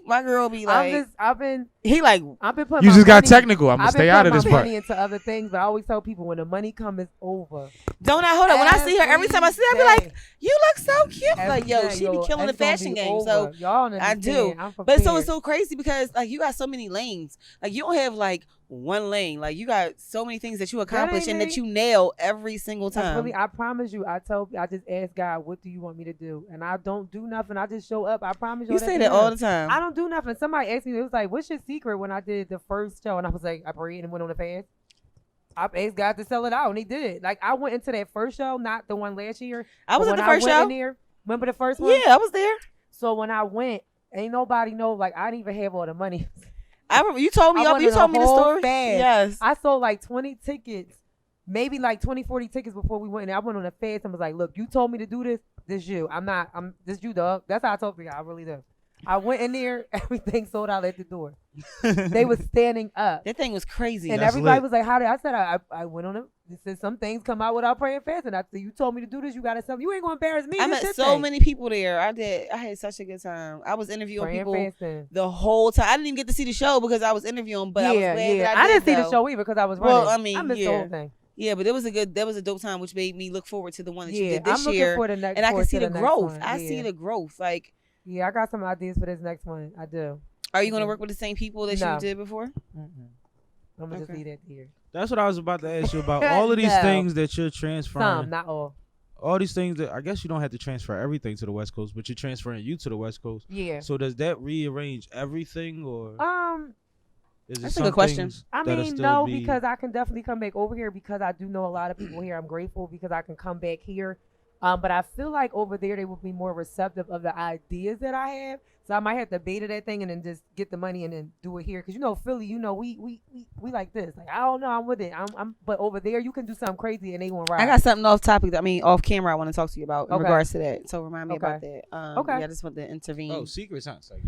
My girl be like, I've been putting. You just got money- technical. I'm gonna I've been stay out of putting this my part. money into other things, but I always tell people when the money comes, it's over. Don't I hold up? When I see her, every time I see her, I be Every like, "You look so cute." Every Like, yo, day, she be killing the it's gonna fashion be game. over. So y'all I understand. do. I'm But so prepared. it's so crazy because like you got so many lanes. Like you don't have like one lane. Like you got so many things that you accomplish and that ain't you nail every single time. Really, I promise you. I just ask God, what do you want me to do? And I don't do nothing. I just show up. I promise you. You say that all the time. I don't do nothing. Somebody asked me, it was like, what's your secret when I did the first show? And I was like, I prayed and went on a fast. I asked God to sell it out, and he did. Like, I went into that first show, not the one last year. I was but at the when first I went show. in there, remember the first one? Yeah, I was there. So when I went, ain't nobody know, like, I didn't even have all the money. I remember you told me. I went You in told a me the whole story. fast. Yes. I sold like 20 tickets, maybe like 20, 40 tickets before we went in. I went on a fast and was like, look, you told me to do this. This you. This you, dog. That's how I told you. I really do. I went in there. Everything sold out at the door. They was standing up. That thing was crazy. And That's everybody lit. was like, how did I said I went on it. It said some things come out without praying fast. And I said, you told me to do this. You got to something. You ain't going to embarrass me. I This met your so thing. many people there. I had such a good time. I was interviewing Praying people fasting. the whole time. I didn't even get to see the show because I was interviewing, but I was glad that I didn't did, see the though. show either because I was running. Well, I mean, I missed the yeah. whole thing. Yeah, but that was a dope time, which made me look forward to the one that you Yeah, did this I'm looking year. for the next And I can forward see to the next growth. one. I see Yeah. the growth. Like, Yeah, I got some ideas for this next one. I do. are you going to Mhm. work with the same people that No. you did before? I'm gonna just Okay. leave that here. That's what I was about to ask you about. All of these No. things that you're transferring. Some, not all. All these things that I guess you don't have to transfer everything to the West Coast, but you're transferring you to the West Coast. Yeah. So does that rearrange everything, or is it That's a some good question. things I that'll mean, still no, be- because I can definitely come back over here because I do know a lot of people here. I'm grateful because I can come back here. But I feel like over there they will be more receptive of the ideas that I have. So I might have to beta that thing and then just get the money and then do it here. Cause you know Philly, you know we like this. Like I don't know, I'm with it. But over there you can do something crazy and they gonna ride. I got something off topic. Off camera. I want to talk to you about in Okay. regards to that. So remind me Okay. about that. Okay. Yeah, I just want to intervene. Oh, secrets, huh? It's like,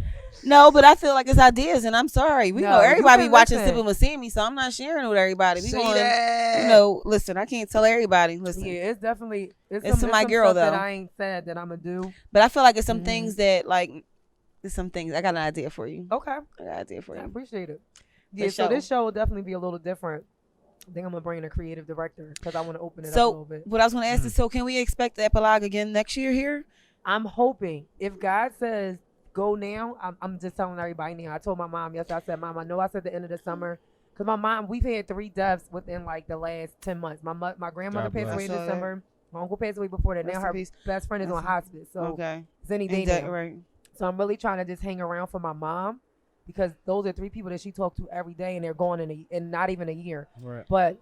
No, but I feel like it's ideas, and I'm sorry. We No, know you everybody can be watching listen. Sippin with Sammie, so I'm not sharing it with everybody. We say going, that. listen. I can't tell everybody. Listen, Yeah, it's definitely It's to my girl, stuff that though. I ain't said that I'm gonna do. but I feel like it's some Mhm. things that like, there's some things. I got an idea for you. Okay, I got an idea for I you. appreciate it. The Yeah, so show. this show will definitely be a little different. I think I'm gonna bring in a creative director because I want to open it up a So little bit. what I was going to ask is, so can we expect the epilogue again next year here? I'm hoping if God says go now, I'm just telling everybody now. I told my mom yesterday. I said, Mom, I know I said the end of the summer because my mom, we've had 3 deaths within like the last 10 months. My grandmother God passed bless. away in I saw that. December. My uncle passed away before that. Rest Now in her peace. best friend is Rest on in- hospice. So Okay. it's any day now. Right. So I'm really trying to just hang around for my mom because those are 3 people that she talked to every day and they're gone in not even a year. right. But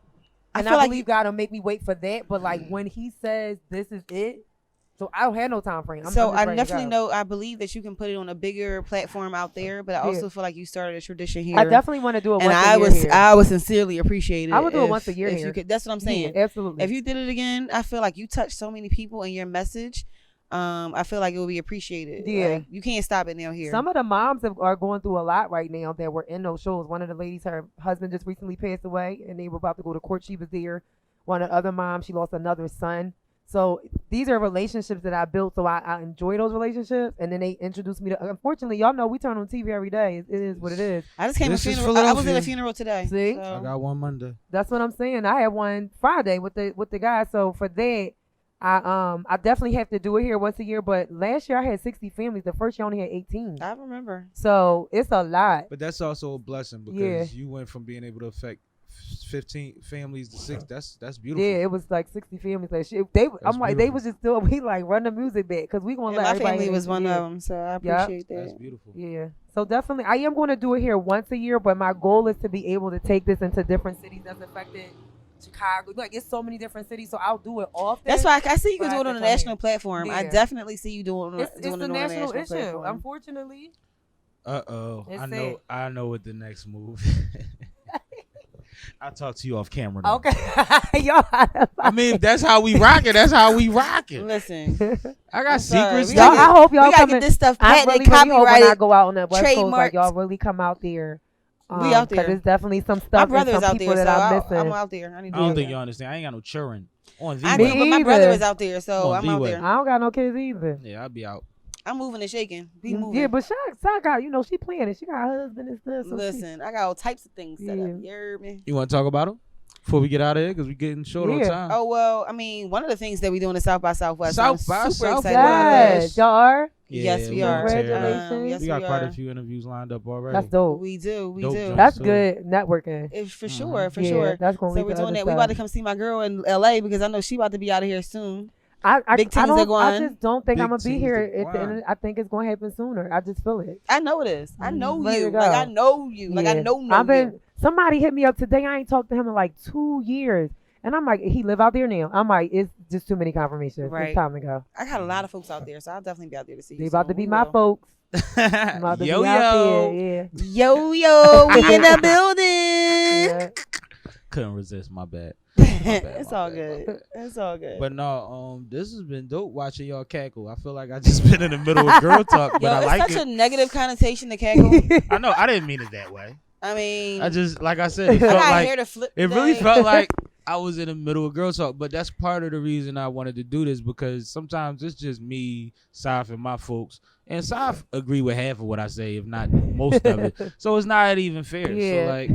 I and feel I like believe God will make me wait for that. But like when he says this is it, so I don't have no time frame. I'm So just I ready to definitely go. know. I believe that you can put it on a bigger platform out there, but I also feel like you started a tradition here. I definitely want to do it and once I a year was here. I would sincerely appreciate it. I would do it if- once a year if here. you could. That's what I'm saying. Yeah, absolutely. If you did it again, I feel like you touched so many people in your message. I feel like it will be appreciated. Yeah. Like, you can't stop it now here. Some of the moms are going through a lot right now that were in those shows. One of the ladies, her husband just recently passed away, and they were about to go to court. She was there. One of the other moms, she lost another son. So these are relationships that I built. So I enjoy those relationships. And then they introduced me to. Unfortunately, y'all know we turn on TV every day. It is what it is. I just came to a This is funeral. I was at a Philadelphia. funeral today. See? so- I got one Monday. That's what I'm saying. I had one Friday with the guy. So for that, I definitely have to do it here once a year. But last year I had 60 families. The first year I only had 18. I remember. So it's a lot. But that's also a blessing because Yeah. you went from being able to affect 15 families to 6. That's beautiful. Yeah, it was like 60 families last year. I'm like, they beautiful. was just still, we like run the music back because we gonna Yeah, let my everybody. family was one yeah. of them, so I Yup. appreciate That's that. beautiful. Yeah. So definitely, I am going to do it here once a year, but my goal is to be able to take this into different cities that's affected. Chicago, like it's so many different cities, so I'll do it often. That's why I see you can But do I it on a can come national here. platform. I Yeah. definitely see you doing It's doing a it on national a national issue, platform. unfortunately. I It's know. sad. I know what the next move. I'll talk to you off camera. Though. Okay, y'all. I mean, that's how we rock it. That's how we rock it. Listen, I got I'm sorry. secrets. We Y'all, gotta I hope y'all we gotta coming. get this stuff I patented, really hope when I copyrighted. go out on that West Coast, like trademarked. y'all really come out there. We out 'cause there. there's definitely some My stuff brother and is some out people there, so that I'm missing. I'm out there. I need I to don't do think that. you understand. I ain't got no children on the I Me do, but my either. brother is out there, so On I'm out V-Way. there. I don't got no kids either. Yeah, I'll be out. I'm moving and shaking. Be moving. Yeah, but Shaq got, she planning. She got her husband and stuff. So Listen, I got all types of things set up. You heard me? You want to talk about them before we get out of here? Because we're getting short on time. Oh, well, I mean, one of the things that we doing is South by Southwest. South by super Southwest. excited about Yes, y'all are. Yes, we are. Congratulations. Yes, we got we quite are. a few interviews lined up already. That's dope. We do. Dope joint. That's So- good networking. For sure, for Yeah, sure. that's gonna So lead we're to doing other that. We about to stuff. come see my girl in LA because I know she about to be out of here soon. I Big I things are don't. going. I just don't think Big I'm gonna be things here are at the end. going. I think it's gonna happen sooner. I just feel it. I know it is. I know Ready you. to go. Like I know you. Like I Yeah. know I've been. you. Somebody hit me up today. I ain't talked to him in like 2 years, and I'm like, he live out there now. I'm like, it's just too many confirmations. Right. It's time to go. I got a lot of folks out there, so I'll definitely be out there to see you. They about to soon. be We my will. folks. I'm about to Yo be out yo. there. Yo yo, we in the building. Yeah. Couldn't resist. My bad. It's all good. It's all good. But no, this has been dope watching y'all cackle. I feel like I just been in the middle of girl talk, but Yo, I it's like such it. a negative connotation to cackle. I know I didn't mean it that way. I mean, I just like I said, it I felt got like hair to flip. it really today. felt like I was in the middle of girl talk. But that's part of the reason I wanted to do this because sometimes it's just me, Saf, and my folks. And Saf agree with half of what I say, if not most of it. So it's not even fair. Yeah. So like,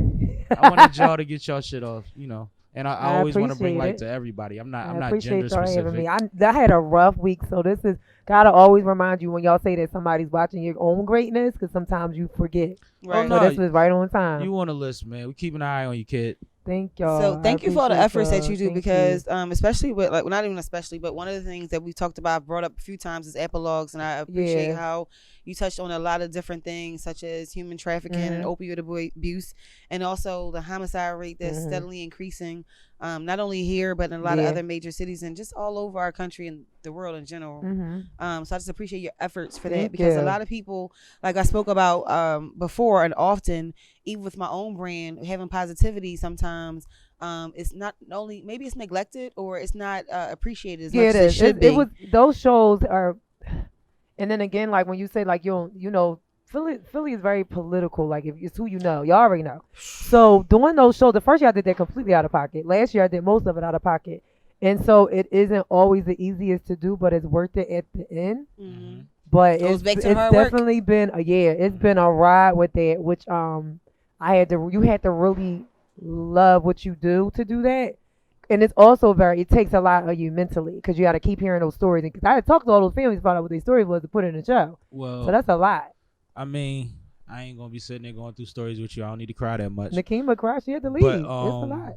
I wanted y'all to get y'all shit off, And I always want to bring appreciate light it. to everybody. I'm not appreciate gender y'all having specific. me. I had a rough week, so this is gotta always remind you when y'all say that somebody's watching your own greatness, because sometimes you forget. Right. no, So this was right on time. You on the list, man. We keep an eye on you, kid. Thank y'all. So thank you for all the I efforts that appreciate you do y'all. because Thank especially with like, well, not even especially, but one of the things that we talked about, brought up a few times is epilogues, and I appreciate Yeah. how you touched on a lot of different things such as human trafficking and opioid abuse, and also the homicide rate that's steadily increasing, not only here but in a lot of other major cities and just all over our country and the world in general. So I just appreciate your efforts for that Thank because you. a lot of people, like I spoke about before and often, even with my own brand, having positivity sometimes. It's not only maybe it's neglected or it's not appreciated as much as it should be. It was those shows are, and then again, like when you say like Philly is very political. Like if it's who you know, you already know. So doing those shows, the first year I did that completely out of pocket. Last year I did most of it out of pocket, and so it isn't always the easiest to do, but it's worth it at the end. But Goes it's back to hard definitely been it's been a ride with that, which you had to really love what you do to do that. And it's also it takes a lot of you mentally because you got to keep hearing those stories. And because I had talked to all those families about what their story was to put in the show. Well, So that's a lot. I mean, I ain't gonna be sitting there going through stories with you. I don't need to cry that much. Nakima cried. She had to leave. But It's a lot.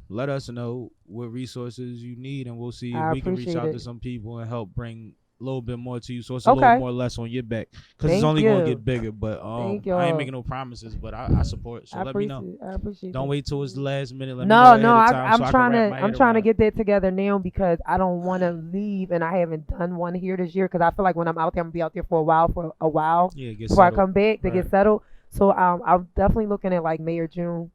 let us know what resources you need, and we'll see if I we can reach appreciate out it. to some people and help bring a little bit more to you, so it's a Okay. little more less on your back, because it's Thank only gonna you. get bigger. But Thank I ain't y'all. making no promises, but I support. So I let me appreciate know. I appreciate Don't it. wait till it's the last minute. Let me No, know no, ahead of time so I I'm can trying wrap to my I'm head trying to around it. get that together now because I don't want to leave and I haven't done one here this year because I feel like when I'm out there, I'm gonna be out there for a while Yeah, get before I settled. come back to Right. get settled. So I'm definitely looking at like May or June.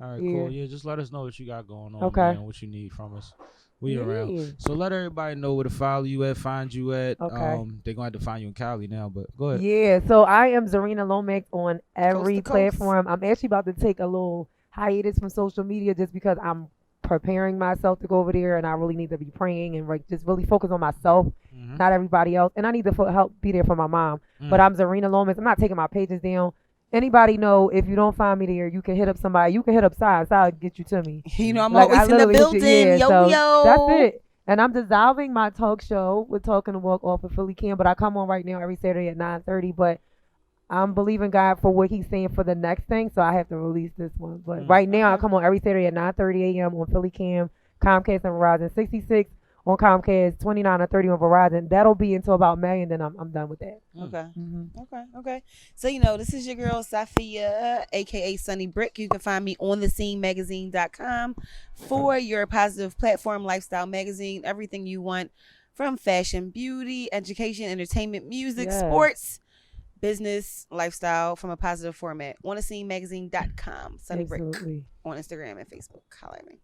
All right, Yeah. cool. Yeah, just let us know what you got going on, Okay. man, what you need from us. We Yeah. around. So let everybody know where to follow you at, find you at. Okay. They're gonna have to find you in Cali now, but go ahead. Yeah, so I am Zarinah Lomax on every Coast to coast. platform. I'm actually about to take a little hiatus from social media just because I'm preparing myself to go over there and I really need to be praying and like just really focus on myself, Mhm. not everybody else. And I need to help be there for my mom. But I'm Zarinah Lomax. I'm not taking my pages down. Anybody know if you don't find me there, you can hit up somebody. You can hit up Sai. Sai will get you to me. You know, I'm Like, I always in the literally hit you- building. yeah, Yo, so yo. That's it. And I'm dissolving my talk show with Talking to Walk off of Philly Cam, but I come on right now every Saturday at 9:30. But I'm believing God for what He's saying for the next thing, so I have to release this one. But right now, I come on every Saturday at 9:30 a.m. on Philly Cam, Comcast and Verizon, 66 on Comcast, 29 or 30 on Verizon. That'll be until about May, and then I'm done with that. Okay. Mm-hmm. Okay. So, this is your girl, Safia, a.k.a. Sunny Brick. You can find me on thescenemagazine.com for your positive platform lifestyle magazine. Everything you want from fashion, beauty, education, entertainment, music, Yes. sports, business, lifestyle from a positive format. On thescenemagazine.com. Sunny Brick Absolutely. on Instagram and Facebook. Holla at me.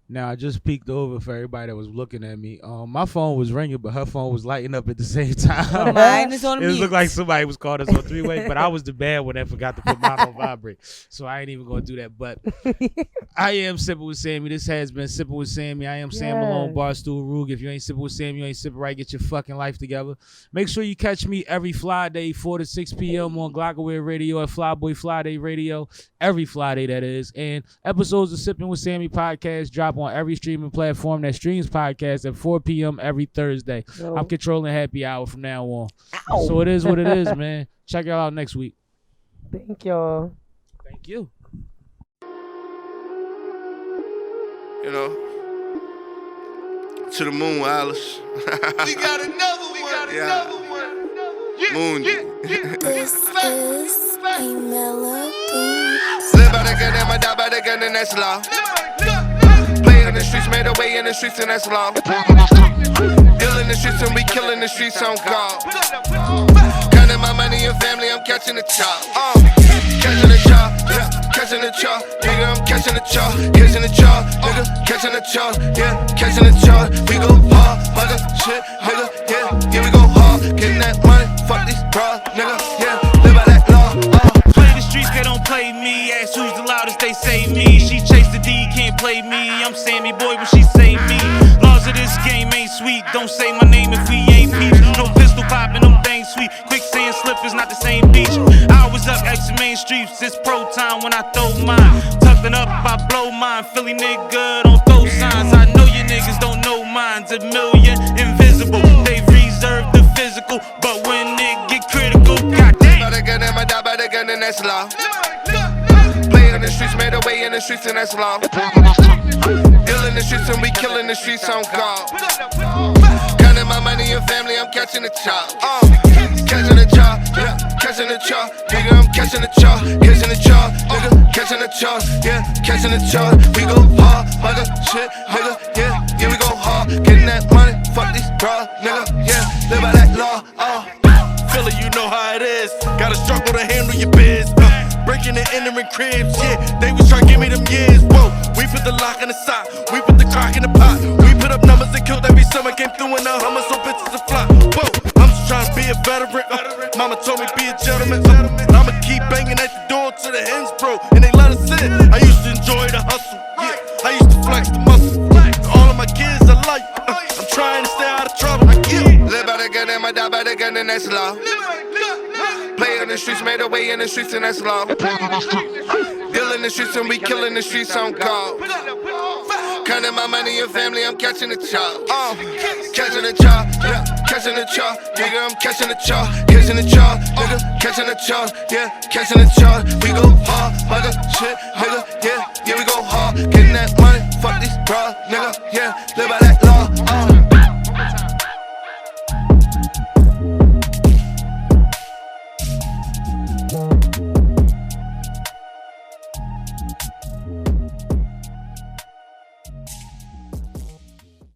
Now I just peeked over for everybody that was looking at me. My phone was ringing, but her phone was lighting up at the same time. Mine is on It mute. looked like somebody was calling us on three-way, but I was the bad one that forgot to put mine on vibrate. So I ain't even gonna do that. But I am Sippin' with Sammie. This has been Sippin' with Sammie. I am Sam Malone, Barstool Rug. If you ain't sipping with Sammie, you ain't sipping right. Get your fucking life together. Make sure you catch me every Friday, 4 to 6 p.m. on Glocawearradiostation Radio at Flyboy Friday Radio. Every Friday, that is. And episodes of Sippin' with Sammie podcast drop on every streaming platform that streams podcasts at 4 p.m. every Thursday. I'm controlling happy hour from now on. Ow. So it is what it is, man. Check y'all out next week. Thank y'all. Thank you. You know, to the moon, Alice. We got another one. Moon. This is a melody. Live by the gun and I die by the gun, and that's law. Play in the streets, made our way in the streets, and that's law. Ill in the streets, and we killing the streets on call. Counting my money and family, I'm catching the chop. Catching the chop, yeah, catching the chop. Nigga, I'm catching the chop, catching the chop. Nigga, catching the chop, yeah, catching the chop. We go hard, mother shit, nigga, yeah, we go hard. Getting that money, fuck these bras, nigga, yeah, live by that law. Play the streets, they don't play me. Ask who's the loudest, they say me. She chased the D, can't play me. I'm Sammie boy, but she say me. Laws of this game ain't sweet. Don't say my name if we ain't peeps. No pistol popping, them things sweet. Quicksand slip is not the same beach. I was up X main streets. It's pro time when I throw mine. Tucking up, I blow mine. Philly nigga, don't throw signs. I know you niggas don't know mine's a million invisible. They reserve the physical, but when it get critical, goddamn. By the gun and I die by the gun, and that's law. Play in the streets, made our way in the streets, and that's law. Ill in the streets, and we killing the streets on call. Counting my money and family, I'm catching the chop. Catching the chop, yeah, catching the chop. Nigga, I'm catching the chop, catching the chop. Nigga, catching the chop, yeah, catching the chop. We go hard, mother shit, nigga, yeah, we go hard. Getting that money, fuck these bras, nigga, yeah, live by that law. Philly, you know how it is. Gotta struggle to handle your biz. Breaking and entering cribs, yeah. They was trying to give me them years. Whoa, we put the lock in the sock, we put the crock in the pot. We put up numbers that killed every summer. Came through in the Hummer, so bitches to fly. Whoa, I'm just trying to be a veteran. Mama told me be a gentleman. I'ma keep banging at the door till the ends broke and they let us in. I used to enjoy the hustle, yeah. I used to flex the muscle. All of my kids are like, I'm trying to stay out of trouble. Live by the gun and I die by the gun, and that's law. Play in the streets, made our way in the streets, and that's law. Deal in the streets, and we killing the streets on call. Counting my money and family, I'm catching the chop. Catching the chop, yeah, catching the chop. Nigga, I'm catching the chop, catching the chop. Nigga, catching the chop, yeah, catching the chop. We go hard, mother shit, nigga, yeah, we go hard. Getting that money, fuck these bras, nigga, yeah, live by that law.